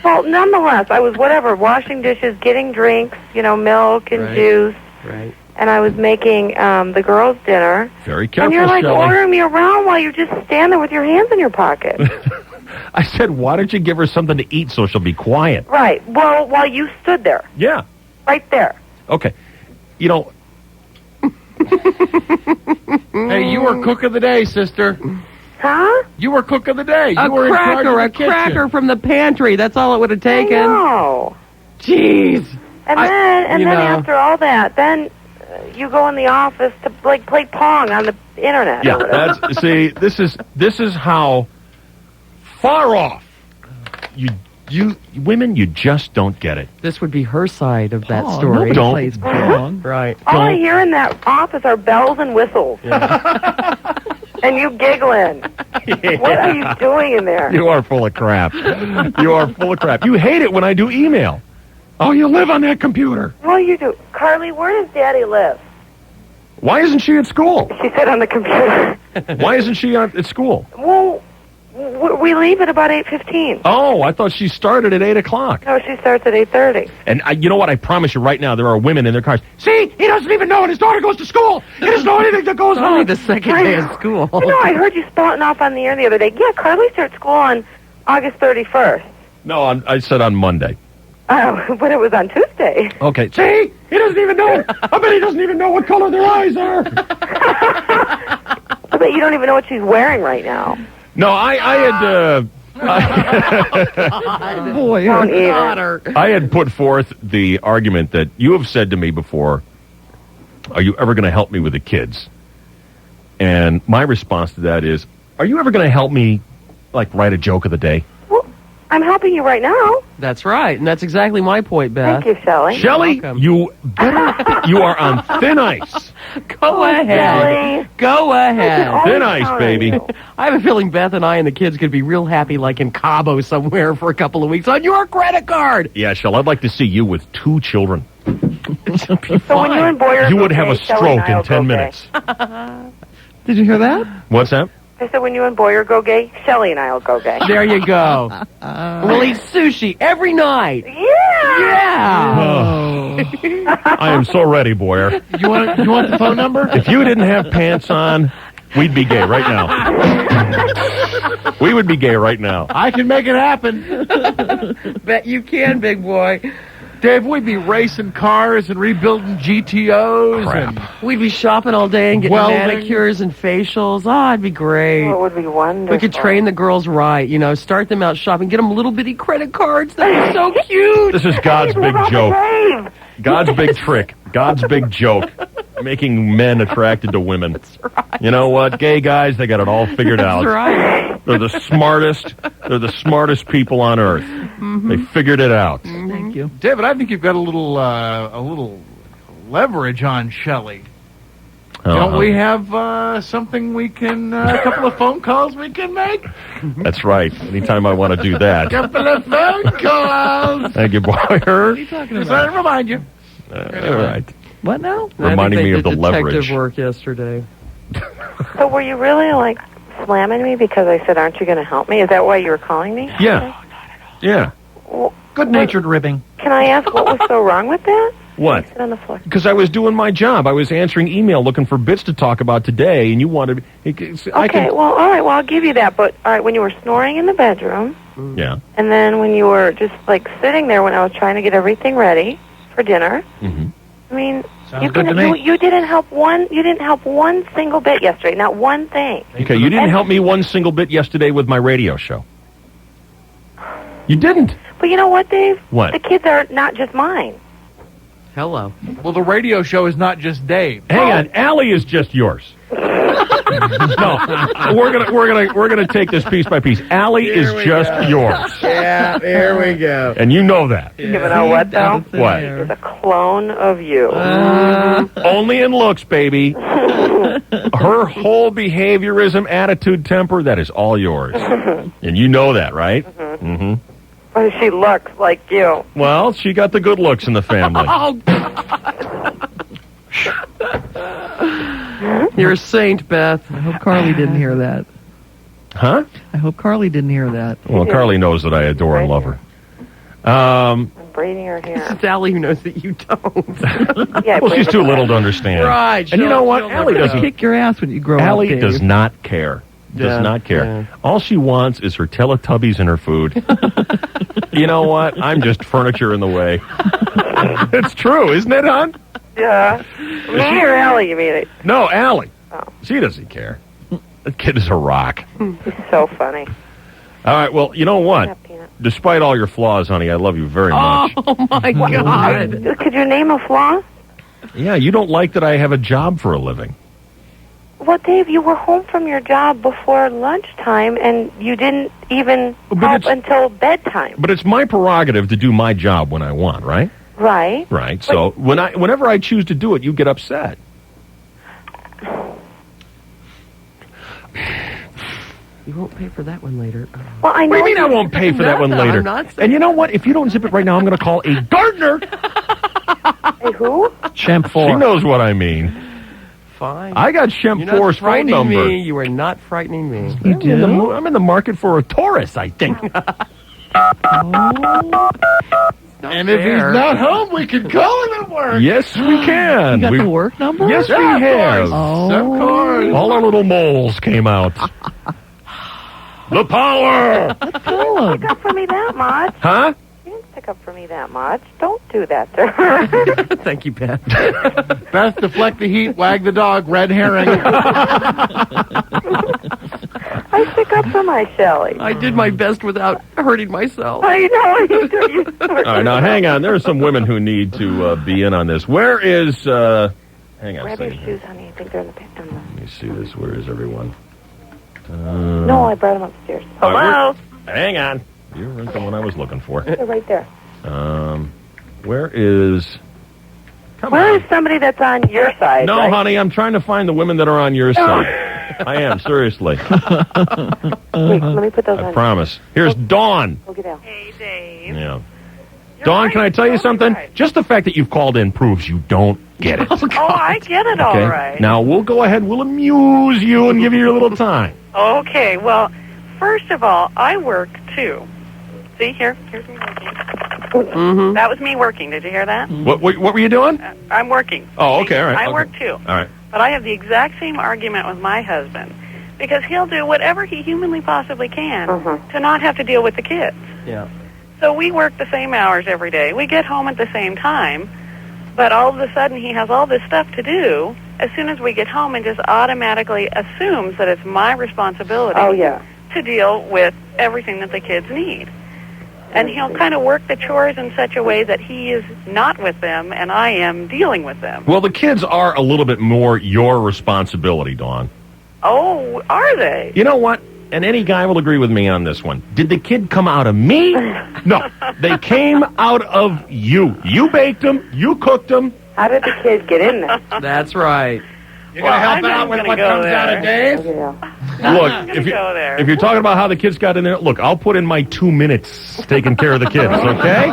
well, nonetheless, I was washing dishes, getting drinks, milk and Right. juice. Right. And I was making the girls' dinner. Very careful, And you're like Shelley. ordering me around while you just stand there with your hands in your pocket. I said, why don't you give her something to eat so she'll be quiet? Right. Well, while you stood there. Yeah. Right there. Okay. You know, Hey, you were cook of the day, sister. Huh? You were cook of the day. You A were in charge of cracker, the a kitchen. cracker from the pantry. That's all it would have taken. No. Jeez. And I- then you know. after all that, then you go in the office to like play Pong on the internet. yeah, or whatever. that's see, this is how far off you women, you just don't get it. This would be her side of that Oh, story. nobody Don't. plays Pong. Right. All I hear in that office are bells and whistles. And you giggling. What are you doing in there? You are full of crap. You are full of crap. You hate it when I do email. Oh, you live on that computer. Well, you do. Carly, where does Daddy live? Why isn't she at school? She said on the computer. Why isn't she at school? Well, we leave at about 8:15. Oh, I thought she started at 8 o'clock. No, she starts at 8:30. And you know what? I promise you right now, there are women in their cars. See, he doesn't even know when his daughter goes to school. He doesn't know anything that goes Only on. the second day of school. You know, I heard you spouting off on the air the other day. Yeah, Carly starts school on August 31st. No, I said on Monday. Oh, but it was on Tuesday. Okay. See, he doesn't even know. I bet he doesn't even know what color their eyes are. I bet you don't even know what she's wearing right now. No, I had. Boy, Don't even. I had put forth the argument that you have said to me before, are you ever going to help me with the kids? And my response to that is, are you ever going to help me, like, write a joke of the day? Well, I'm helping you right now. That's right, and that's exactly my point, Beth. Thank you, Shelley. Shelley, welcome. you are on thin ice. Go ahead. Shelley. Go ahead. Oh, Thin I'm ice, telling baby. you. I have a feeling Beth and I and the kids could be real happy, like in Cabo somewhere for a couple of weeks on your credit card. Yeah, Shell, I'd like to see you with 2 children. So when you and Boyer You go would have a gay, Shelley and stroke in I'll 10 go minutes. Did you hear that? What's that? Gay. I said when you and Boyer go gay, Shelley and I'll go gay. There you go. We'll eat sushi every night. Yeah. Yeah. I am so ready, Boyer. You want the phone number? If you didn't have pants on, we'd be gay right now. We would be gay right now. I can make it happen. Bet you can, big boy. Dave, we'd be racing cars and rebuilding GTOs. Crap. And We'd be shopping all day and getting Welding. manicures and facials. Oh, it'd be great. Oh, it would be wonderful. We could train the girls right, start them out shopping, get them little bitty credit cards. That'd be so cute. This is God's big joke. Dave. God's big trick. God's big joke. Making men attracted to women. That's right. You know what? Gay guys, they got it all figured out. That's right. They're the smartest. They're the smartest people on earth. They figured it out. Thank you. David, I think you've got a little leverage on Shelley. Don't we have something we can, a couple of phone calls we can make? That's right. Anytime I want to do that. Couple of phone calls. Thank you, Boyer. Just let me remind you. All right. What now? Reminding me of the detective leverage. work yesterday. So were you really like slamming me because I said, "Aren't you going to help me"? Is that why you were calling me? Yeah. Yeah. Well, Good-natured ribbing. can I ask what was so wrong with that? What? Sit on the floor. Because I was doing my job. I was answering email looking for bits to talk about today, and you wanted... Okay, well, all right, well, I'll give you that. But, all right, when you were snoring in the bedroom, Yeah. and then when you were just, like, sitting there when I was trying to get everything ready for dinner, Mm-hmm. I mean, Sounds good to me. you didn't help one single bit yesterday, not one thing. Okay, you didn't help me one single bit yesterday with my radio show. You didn't. But you know what, Dave? What? The kids are not just mine. Hello. Well, the radio show is not just Dave. Hang on, Allie is just yours. No, we're gonna take this piece by piece. Allie is just yours, Yeah, there we go. and you know that. You know what, though? What? It's a clone of you. Only in looks, baby. Her whole behaviorism, attitude, temper, that is all yours. And you know that, right? Mm-hmm. But she looks like you. Well, she got the good looks in the family. Oh, you're a saint, Beth. I hope Carly didn't hear that. Huh? I hope Carly didn't hear that. Well, Carly knows that I adore and love her. I'm braiding her hair. It's Allie who knows that you don't. Yeah, Well, she's too little to understand. Right. And you know what? she'll Allie never doesn't. Kick your ass when you grow up, Allie Dave. does not care. Yeah, Does not care. yeah. All she wants is her Teletubbies and her food. You know what? I'm just furniture in the way. It's true, isn't it, hon? Yeah. Me or Allie, you mean it? No, Allie. Oh. She doesn't care. The kid is a rock. He's so funny. All right, well, you know what? Yeah, Peanut. Despite all your flaws, honey, I love you very much. Oh, my God. Could you name a flaw? Yeah, you don't like that I have a job for a living. Well, Dave, you were home from your job before lunchtime, and you didn't even But help it's- until bedtime. But it's my prerogative to do my job when I want, right? Right. Right. So whenever I choose to do it, you get upset. You won't pay for that one later. Well, I know. What do you mean I won't pay for that one No, later? I'm not saying- And you know what? If you don't zip it right now, I'm going to call a gardener. Hey, who? Champ She 4. knows what I mean. Fine. I got Shemp You're not 4's phone frightening number. me. You are not frightening me. You do? I'm in the market for a Taurus, I think. And if he's not home, we can call him at work. Yes, we can. You got We- the work number? Yes, we Yeah, of have. course. Of Oh. course. All our little moles came out. The power! Call him. Stick up for me that much. Huh? You didn't stick up for me that much. Don't do that to her. Thank you, Beth. Best deflect the heat, wag the dog, red herring. I stick up for my Shelley. I did my best without hurting myself. I know you do. You All right, now hang on. There are some women who need to be in on this. Where is... hang on a Grab your second. shoes, honey. I think they're in the Let me see this. Where is everyone? No, I brought them upstairs. All right, Hello? Hang on. You weren't the one I was looking for. They're right there. Where is... Come Where on. is somebody that's on your side? No, right? honey, I'm trying to find the women that are on your side. I am, seriously. Wait, let me put those I on. promise. Here's Dawn. Look at that. Hey, Dave. Yeah. Dawn, can I tell you something? Just the fact that you've called in proves you don't get it. Oh, I get it all Okay? right. Now, we'll go ahead. We'll amuse you and give you your little time. Okay, well, first of all, I work too. See, here's me working. Mm-hmm. That was me working. Did you hear that? What were you doing? I'm working. Oh, okay, all right. I okay. work too. All right. But I have the exact same argument with my husband because he'll do whatever he humanly possibly can to not have to deal with the kids. Yeah. So we work the same hours every day. We get home at the same time, but all of a sudden he has all this stuff to do as soon as we get home and just automatically assumes that it's my responsibility Oh, yeah. to deal with everything that the kids need. And he'll kind of work the chores in such a way that he is not with them and I am dealing with them. Well, the kids are a little bit more your responsibility, Dawn. Oh, are they? You know what? And any guy will agree with me on this one. Did the kid come out of me? No. They came out of you. You baked them. You cooked them. How did the kid get in there? That's right. You're going to help out with what comes out of Dave? Look, gonna if, go there. if you're talking about how the kids got in there, look, I'll put in my 2 minutes taking care of the kids, okay?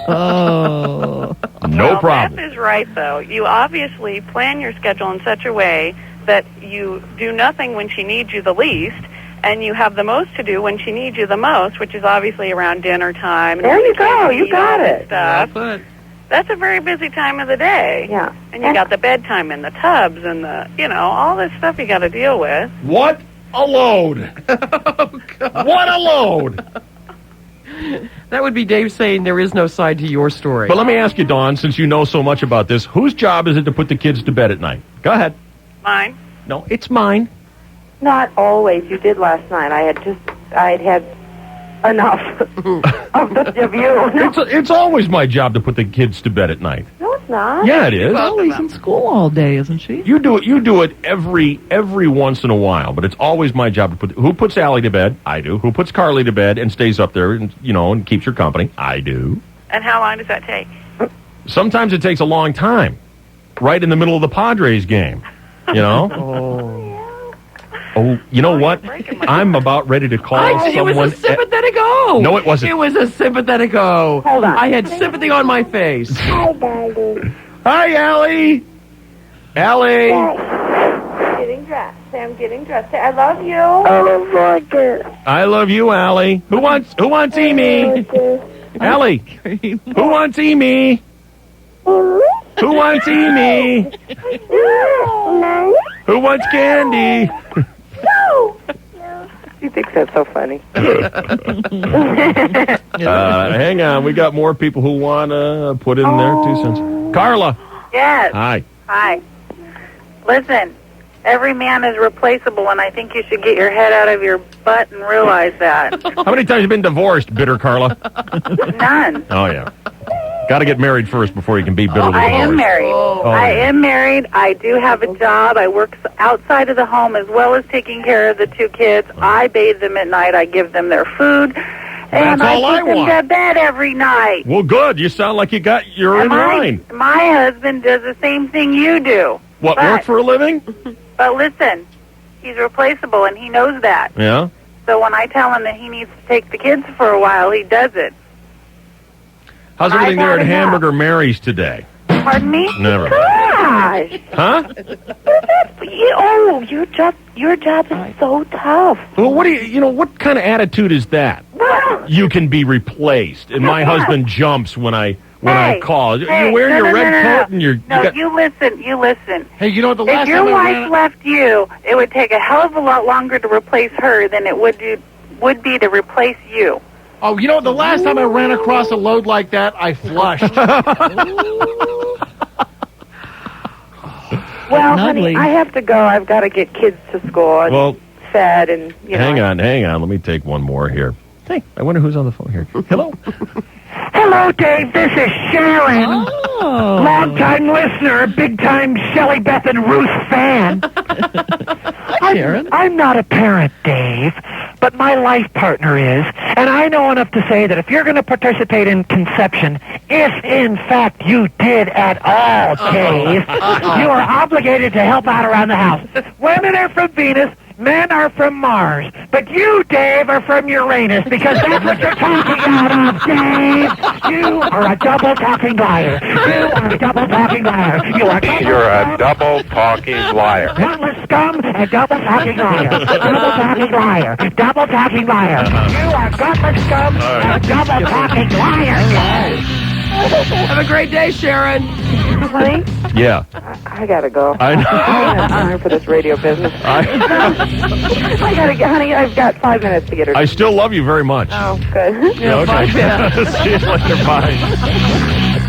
Oh. No Well, problem. Beth is right, though. You obviously plan your schedule in such a way that you do nothing when she needs you the least, and you have the most to do when she needs you the most, which is obviously around dinner time. And There when you the kids go. You eat got all this it. Stuff. But That's a very busy time of the day. Yeah. And you got the bedtime and the tubs and the, all this stuff you got to deal with. What a load. What a load. that would be Dave saying there is no side to your story. But let me ask you, Dawn, since you know so much about this, whose job is it to put the kids to bed at night? Go ahead. Mine. No, it's mine. Not always. You did last night. I had enough of you. No, It's always my job to put the kids to bed at night. no, it's not. Yeah, it is. Ellie's in school all day, isn't she? You do it every once in a while, but it's always my job to put. Who puts Allie to bed? I do. Who puts Carly to bed and stays up there and and keeps her company? I do. And how long does that take? Sometimes it takes a long time, right in the middle of the Padres game. Oh, you know what? I'm about ready to call it someone. was a sympathetic O. No, it wasn't. It was a sympathetic O. Hold on. I had sympathy on my face. Hi, darling. Hi, Allie. Allie. Getting dressed. Say, I'm getting dressed. Say, I love you. I love you. I love you, Allie. Who wants Amy? Ellie, who wants Amy? Who wants Amy? Who wants candy? He thinks that's so funny. Hang on, we got more people who want to put in their 2 cents. Carla. Yes. Hi. Hi. Listen, every man is replaceable, and I think you should get your head out of your butt and realize that. How many times have you been divorced, bitter Carla? None. Oh, yeah. Got to get married first before you can be bitterly I divorced. am married. I am married. I do have a job. I work outside of the home as well as taking care of the 2 kids. I bathe them at night. I give them their food. And all I I put them want. to bed every night. Well, good. You sound like you're in line. My husband does the same thing you do. What, but, work for a living? But listen, he's replaceable, and he knows that. Yeah. So when I tell him that he needs to take the kids for a while, he does it. How's everything there at I've had Hamburger Mary's today? Pardon me? Never. Gosh! Huh? Your job is so tough. Well, what kind of attitude is that? You can be replaced, and my husband jumps when I call. Hey, you're wearing your red no. coat and you listen. Hey, you know what? The last If your time I wife ran... left you, it would take a hell of a lot longer to replace her than it would be to replace you. Oh, you know, the last time I ran across a load like that, I flushed. Well, honey, I have to go. I've got to get kids to school and Well, fed and, hang on. Let me take one more here. Hey, I wonder who's on the phone here. Hello? Hello, Dave. This is Sharon. Oh. Long-time listener, big-time Shelley Beth and Ruth fan. Sharon. I'm not a parent, Dave, but my life partner is, and I know enough to say that if you're going to participate in conception, if in fact you did at all, Dave, you are obligated to help out around the house. Women are from Venus. Men are from Mars, but you, Dave, are from Uranus, because that's what you're talking out of, Dave. You are a double-talking liar. You are a double-talking liar. You're a double-talking liar. Gutless scum and double-talking liar. Double-talking liar. Double-talking liar. You are gutless scum and double-talking liar. Have a great day, Sharon. Honey, Yeah. I got to go. I know. I don't have time for this radio business. I got to get, honey, I've got 5 minutes to get her. I still love you very much. Oh, good. Yeah, okay. See you later. Bye.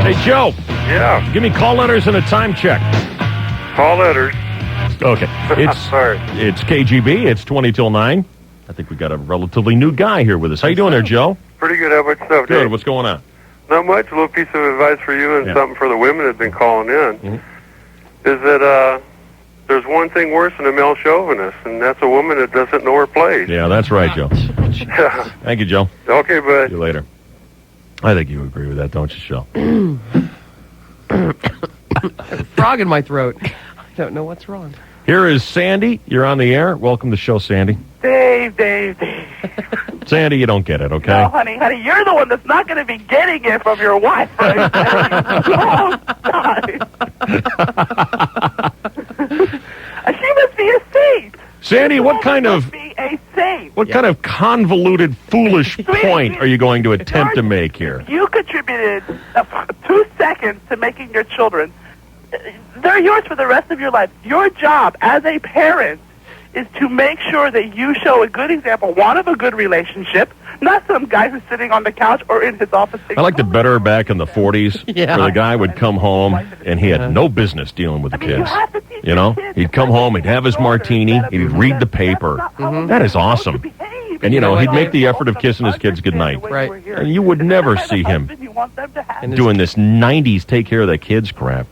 Hey, Joe. Yeah. Give me call letters and a time check. Call letters. Okay. Sorry. It's KGB. It's 20 till 9. I think we got a relatively new guy here with us. How you doing there, Joe? Pretty good. How about yourself, Good. Dave? What's going on? Not much. A little piece of advice for you and Yeah. something for the women that have been calling in. Mhm. Is that there's one thing worse than a male chauvinist, and that's a woman that doesn't know her place. Yeah, that's right, Joe. Thank you, Joe. Okay, bud. See you later. I think you agree with that, don't you, Shell? Frog in my throat. I don't know what's wrong. Here is Sandy. You're on the air. Welcome to the show, Sandy. Dave. Sandy, you don't get it, okay? No, honey, you're the one that's not going to be getting it from your wife for a long time. She must be a saint. Sandy, what kind of Be a saint. kind of convoluted, foolish point are you going to attempt to make here? You contributed 2 seconds to making your children. They're yours for the rest of your life. Your job as a parent is to make sure that you show a good example, one, of a good relationship, not some guy who's sitting on the couch or in his office. I liked it better back in the 40s, Yeah. where the guy would come home and he had no business dealing with the kids. You know, he'd come home, he'd have his martini, he'd read the paper. That is awesome. And, you know, he'd make the effort of kissing his kids goodnight. Right. And you would never see him doing this 90s take care of the kids crap.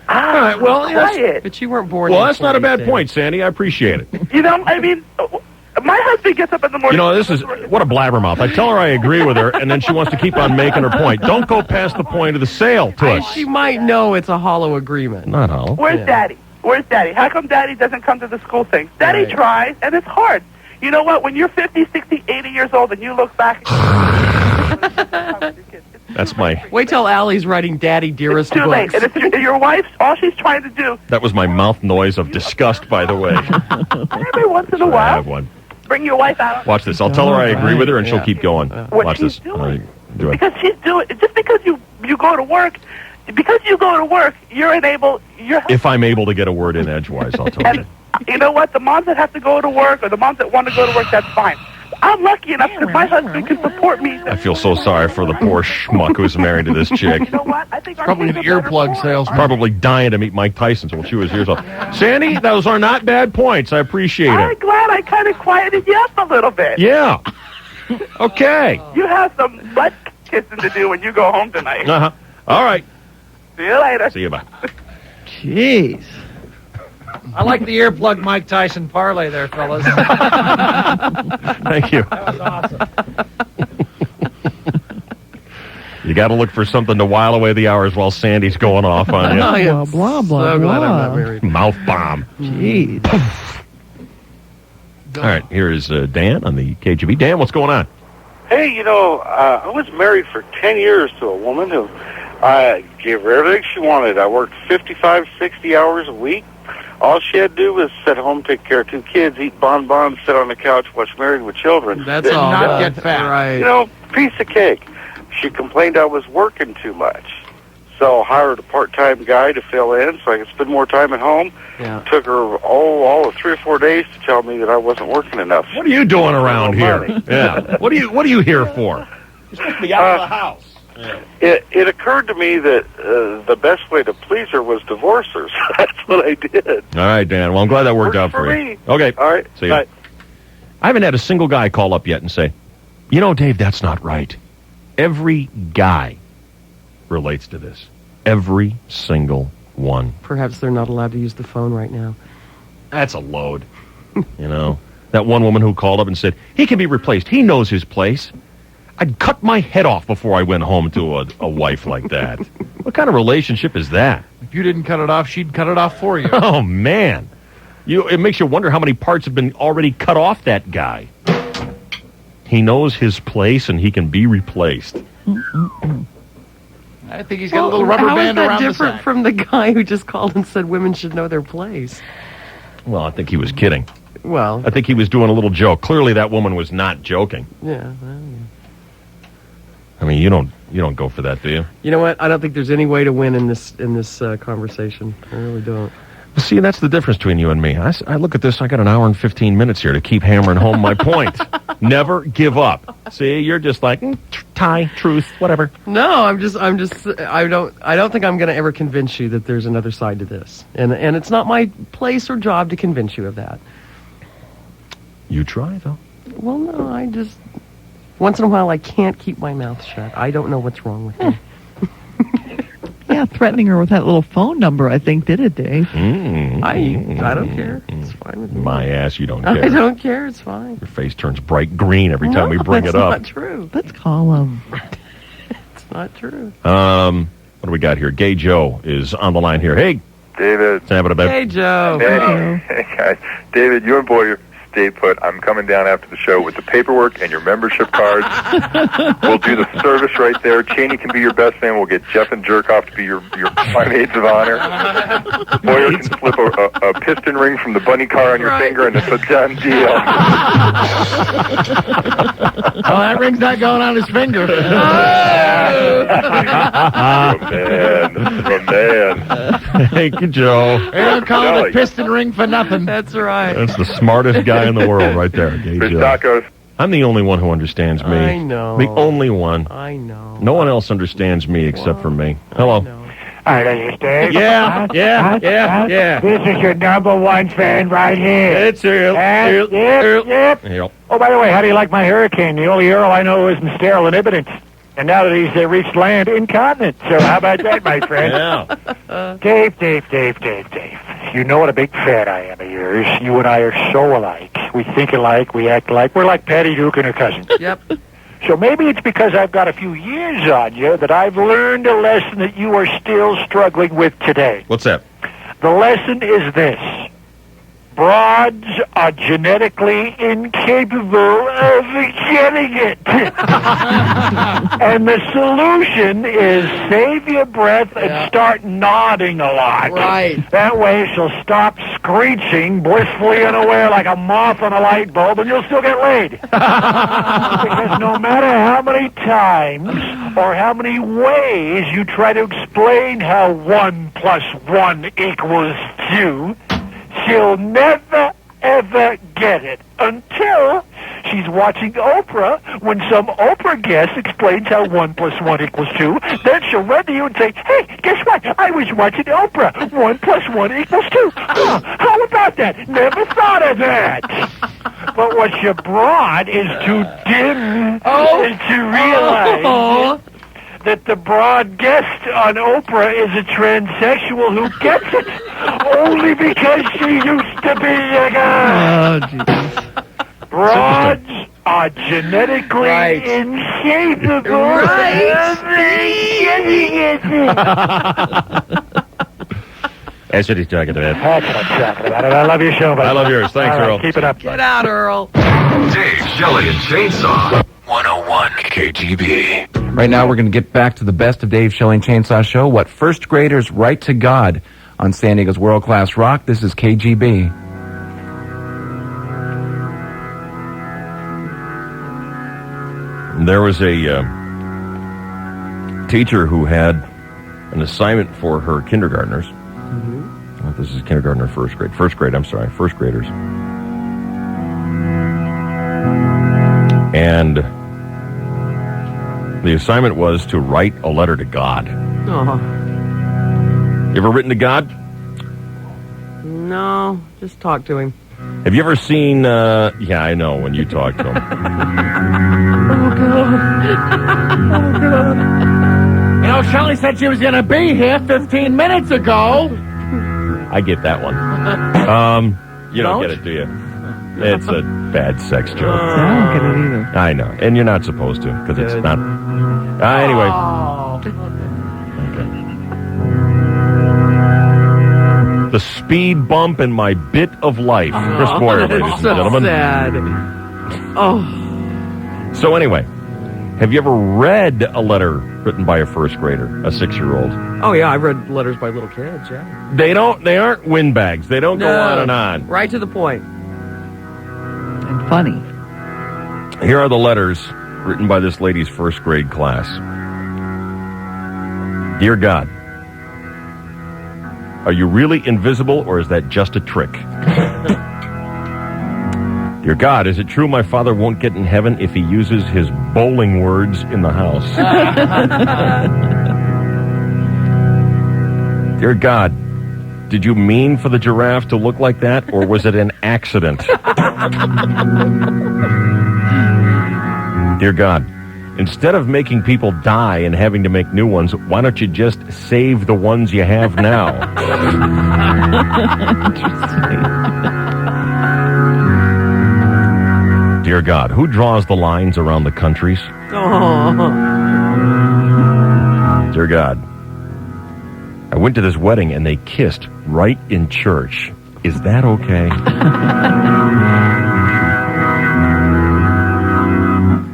All right, well, But you weren't born. Well, in that's not a bad 40s, point, Sandy. I appreciate it. You know, I mean, my husband gets up in the morning. You know, this is what a blabbermouth. I tell her I agree with her, and then she wants to keep on making her point. Don't go past the point of the sale to us. She might know it's a hollow agreement. Not hollow. Where's Daddy? Where's Daddy? How come Daddy doesn't come to the school thing? Daddy tries, and it's hard. You know what? When you're 50, 60, 80 years old and you look back... That's my. Wait till Allie's writing Daddy Dearest Too late. books. And if your wife, all she's trying to do, That was my mouth noise of disgust, by the way. every once in a I while, have one. bring your wife out. Watch this. I'll tell her I agree with her, and she'll Yeah. keep going. What Watch she's this. Do it. Because she's doing just because you go to work, you're enabled. If I'm able to get a word in edgewise, I'll tell you. And you know what? The moms that have to go to work or the moms that want to go to work, that's fine. I'm lucky enough that my husband can support me. I feel so sorry for the poor schmuck who's married to this chick. You know what? I think our Probably an kids are better earplug for it. salesman. Probably dying to meet Mike Tyson, so we'll chew his ears off. Sandy, those are not bad points. I appreciate I'm it. glad I kind of quieted you up a little bit. Yeah. Okay. You have some butt kissing to do when you go home tonight. Uh-huh. All right. See you later. See you, bye. Jeez. I like the earplug Mike Tyson parlay there, fellas. Thank you. That was awesome. You got to look for something to while away the hours while Sandy's going off on you. Blah, blah, blah, So glad I'm not blah. married. Mouth bomb. Jeez. All right, here is Dan on the KGB. Dan, what's going on? Hey, I was married for 10 years to a woman who I gave her everything she wanted. I worked 55, 60 hours a week. All she had to do was sit home, take care of 2 kids, eat bonbons, sit on the couch, watch Married with Children. That's all. Not get fat. Right. Piece of cake. She complained I was working too much. So I hired a part-time guy to fill in so I could spend more time at home. Yeah. Took her all of 3 or 4 days to tell me that I wasn't working enough. What are you doing around here? Money. Yeah. What are you here for? You're supposed to be out of the house. It occurred to me that the best way to please her was divorce her. So that's what I did. All right, Dan. Well, I'm glad that worked out for you. me. Okay. All right. See you. Bye. I haven't had a single guy call up yet and say, Dave, that's not right. Every guy relates to this. Every single one. Perhaps they're not allowed to use the phone right now. That's a load. That one woman who called up and said, he can be replaced. He knows his place. I'd cut my head off before I went home to a wife like that. What kind of relationship is that? If you didn't cut it off, she'd cut it off for you. Oh, man. It makes you wonder how many parts have been already cut off that guy. He knows his place and he can be replaced. I think he's got a little rubber band how is that around the different sack. from the guy who just called and said women should know their place? Well, I think he was kidding. Well, I think he was doing a little joke. Clearly, that woman was not joking. yeah. I mean, you don't go for that, do you? You know what? I don't think there's any way to win in this conversation. I really don't. See, that's the difference between you and me. I look at this, I got an hour and 15 minutes here to keep hammering home my point. Never give up. See, you're just like, tie, truth, whatever. No, I don't think I'm going to ever convince you that there's another side to this. And it's not my place or job to convince you of that. You try, though. Well, no, once in a while I can't keep my mouth shut. I don't know what's wrong with me. Yeah, threatening her with that little phone number, I think, did it, Dave. I don't care. It's fine with me. My ass, you don't care. I don't care. It's fine. Your face turns bright green every time we bring it up. That's not true. Let's call him. It's not true. What do we got here? Gay Joe is on the line here. Hey, David. Hey, Joe. Hey guys. David, you and Boyer stay put. I'm coming down after the show with the paperwork and your membership cards. We'll do the service right there. Cheney can be your best man. We'll get Jeff and Jerkoff to be your my maids of honor. Boyer can slip a piston ring from the bunny car on your finger, and it's a done deal. Oh, that ring's not going on his finger. Man. Thank you, Joe. They don't call it a piston ring for nothing. That's right. That's the smartest guy in the world right there, Gay Joe. Tacos. I'm the only one who understands me. I know. The only one. I know. No one else understands me except for me. Hello. All right, are you Dave? Yeah. This is your number one fan right here. It's Earl. Yep. Oh, by the way, how do you like my hurricane? The only Earl I know isn't sterile inhibitant. And now that he's reached land, incontinent. So how about that, my friend? Yeah. Dave. You know what a big fan I am of yours. You and I are so alike. We think alike, we act alike. We're like Patty Duke and her cousin. Yep. So maybe it's because I've got a few years on you that I've learned a lesson that you are still struggling with today. What's that? The lesson is this. broads are genetically incapable of getting it. And the solution is save your breath and start nodding a lot. Right. That way she'll stop screeching blissfully unaware like a moth on a light bulb, and you'll still get laid. Because no matter how many times or how many ways you try to explain how 1 + 1 equals 2, she'll never, ever get it until she's watching Oprah when some Oprah guest explains how 1 + 1 equals 2. Then she'll run to you and say, hey, guess what? I was watching Oprah. 1 + 1 equals 2. Huh, how about that? Never thought of that. But what you brought is too dim to realize that the broad guest on Oprah is a transsexual who gets it only because she used to be a guy. Oh, Jesus. Broads are genetically incapable of getting it. That's what he's talking about. That's what I'm talking about. I love your show, buddy. I love yours. Thanks, All right, Earl. Keep it up. Get out, Earl. Dave, Shelley, and Chainsaw. 101 KGB. Right now, we're going to get back to the best of Dave Shelley and Chainsaw Show, what first graders write to God on San Diego's World Class Rock. This is KGB. There was a teacher who had an assignment for her kindergartners. This is kindergarten or first grade. First graders. And the assignment was to write a letter to God. Oh. You ever written to God? No, just talk to him. Have you ever seen, yeah, I know, when you talk to him. You know, Shelley said she was going to be here 15 minutes ago. I get that one. You don't get it, do you? It's a bad sex joke. I don't get it either. I know, and you're not supposed to, because it's not. Anyway. The speed bump in my bit of life. Chris Boyer, ladies and gentlemen. Sad. Oh. So anyway, have you ever read a letter written by a first grader, a 6-year-old? Oh, yeah, I've read letters by little kids, yeah. They aren't windbags. They don't go on and on. Right to the point. And funny. Here are the letters written by this lady's first grade class. Dear God, are you really invisible, or is that just a trick? Dear God, is it true my father won't get in heaven if he uses his bowling words in the house? Dear God, did you mean for the giraffe to look like that, or was it an accident? Dear God, instead of making people die and having to make new ones, why don't you just save the ones you have now? Dear God, who draws the lines around the countries? Dear God, I went to this wedding and they kissed right in church. Is that okay?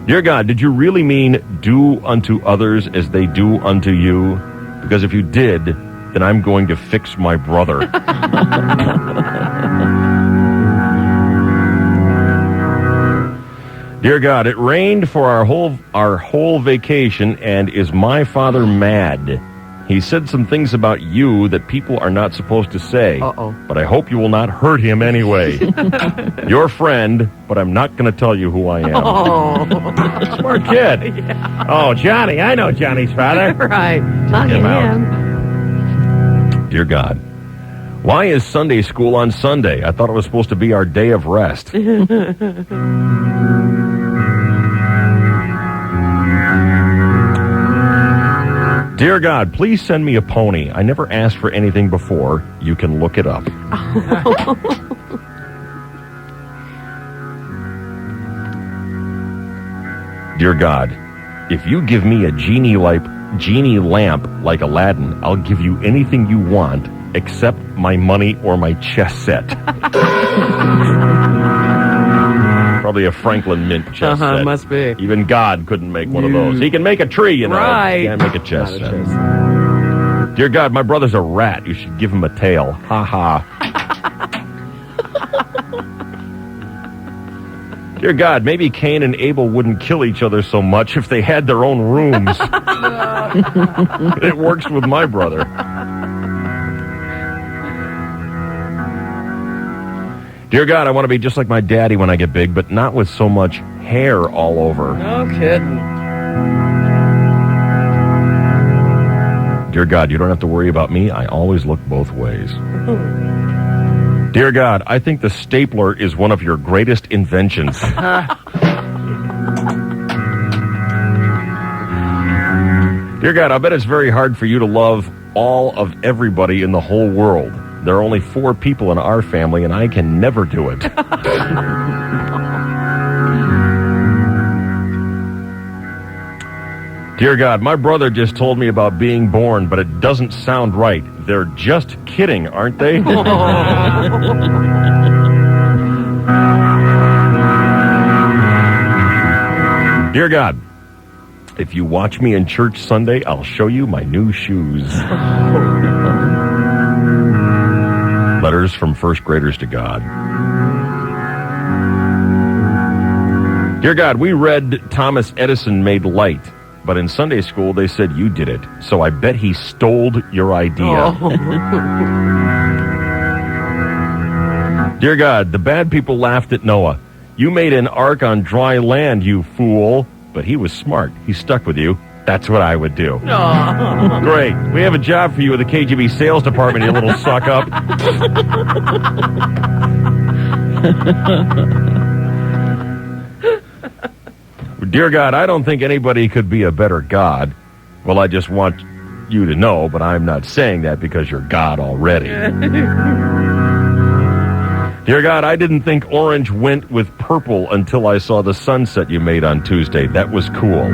Dear God, did you really mean do unto others as they do unto you? Because if you did, then I'm going to fix my brother. Dear God, it rained for our whole vacation, and is my father mad? He said some things about you that people are not supposed to say. But I hope you will not hurt him anyway. Your friend, but I'm not going to tell you who I am. Smart kid. Yeah. Oh, Johnny. I know Johnny's father. Right. Not Him him. Dear God, why is Sunday school on Sunday? I thought it was supposed to be our day of rest. Dear God, please send me a pony. I never asked for anything before. You can look it up. Dear God, if you give me a genie lamp like Aladdin, I'll give you anything you want accept my money or my chess set. Probably a Franklin Mint chess set. Must be. Even God couldn't make one of those. He can make a tree, you know. Right. He can't make a chess set. Dear God, my brother's a rat. You should give him a tail. Ha ha. Dear God, maybe Cain and Abel wouldn't kill each other so much if they had their own rooms. It works with my brother. Dear God, I want to be just like my daddy when I get big, but not with so much hair all over. No kidding. Dear God, you don't have to worry about me. I always look both ways. Dear God, I think the stapler is one of your greatest inventions. Dear God, I bet it's very hard for you to love all of everybody in the whole world. There are only 4 people in our family, and I can never do it. Dear God, my brother just told me about being born, but it doesn't sound right. They're just kidding, aren't they? Dear God, if you watch me in church Sunday, I'll show you my new shoes. Letters from first graders to God. Dear God, we read Thomas Edison made light, but in Sunday school they said you did it, so I bet he stole your idea. Dear God, the bad people laughed at Noah. You made an ark on dry land, you fool. But he was smart. He stuck with you. That's what I would do. Great. We have a job for you with the KGB sales department, you little suck up. Dear God, I don't think anybody could be a better God. Well, I just want you to know, but I'm not saying that because you're God already. Dear God, I didn't think orange went with purple until I saw the sunset you made on Tuesday. That was cool.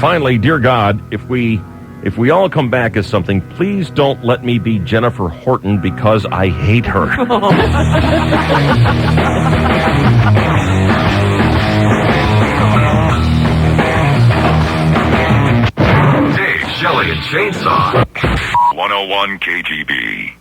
Finally, dear God, if we all come back as something, please don't let me be Jennifer Horton because I hate her. Dave, Shelley, and Chainsaw. 101 KGB.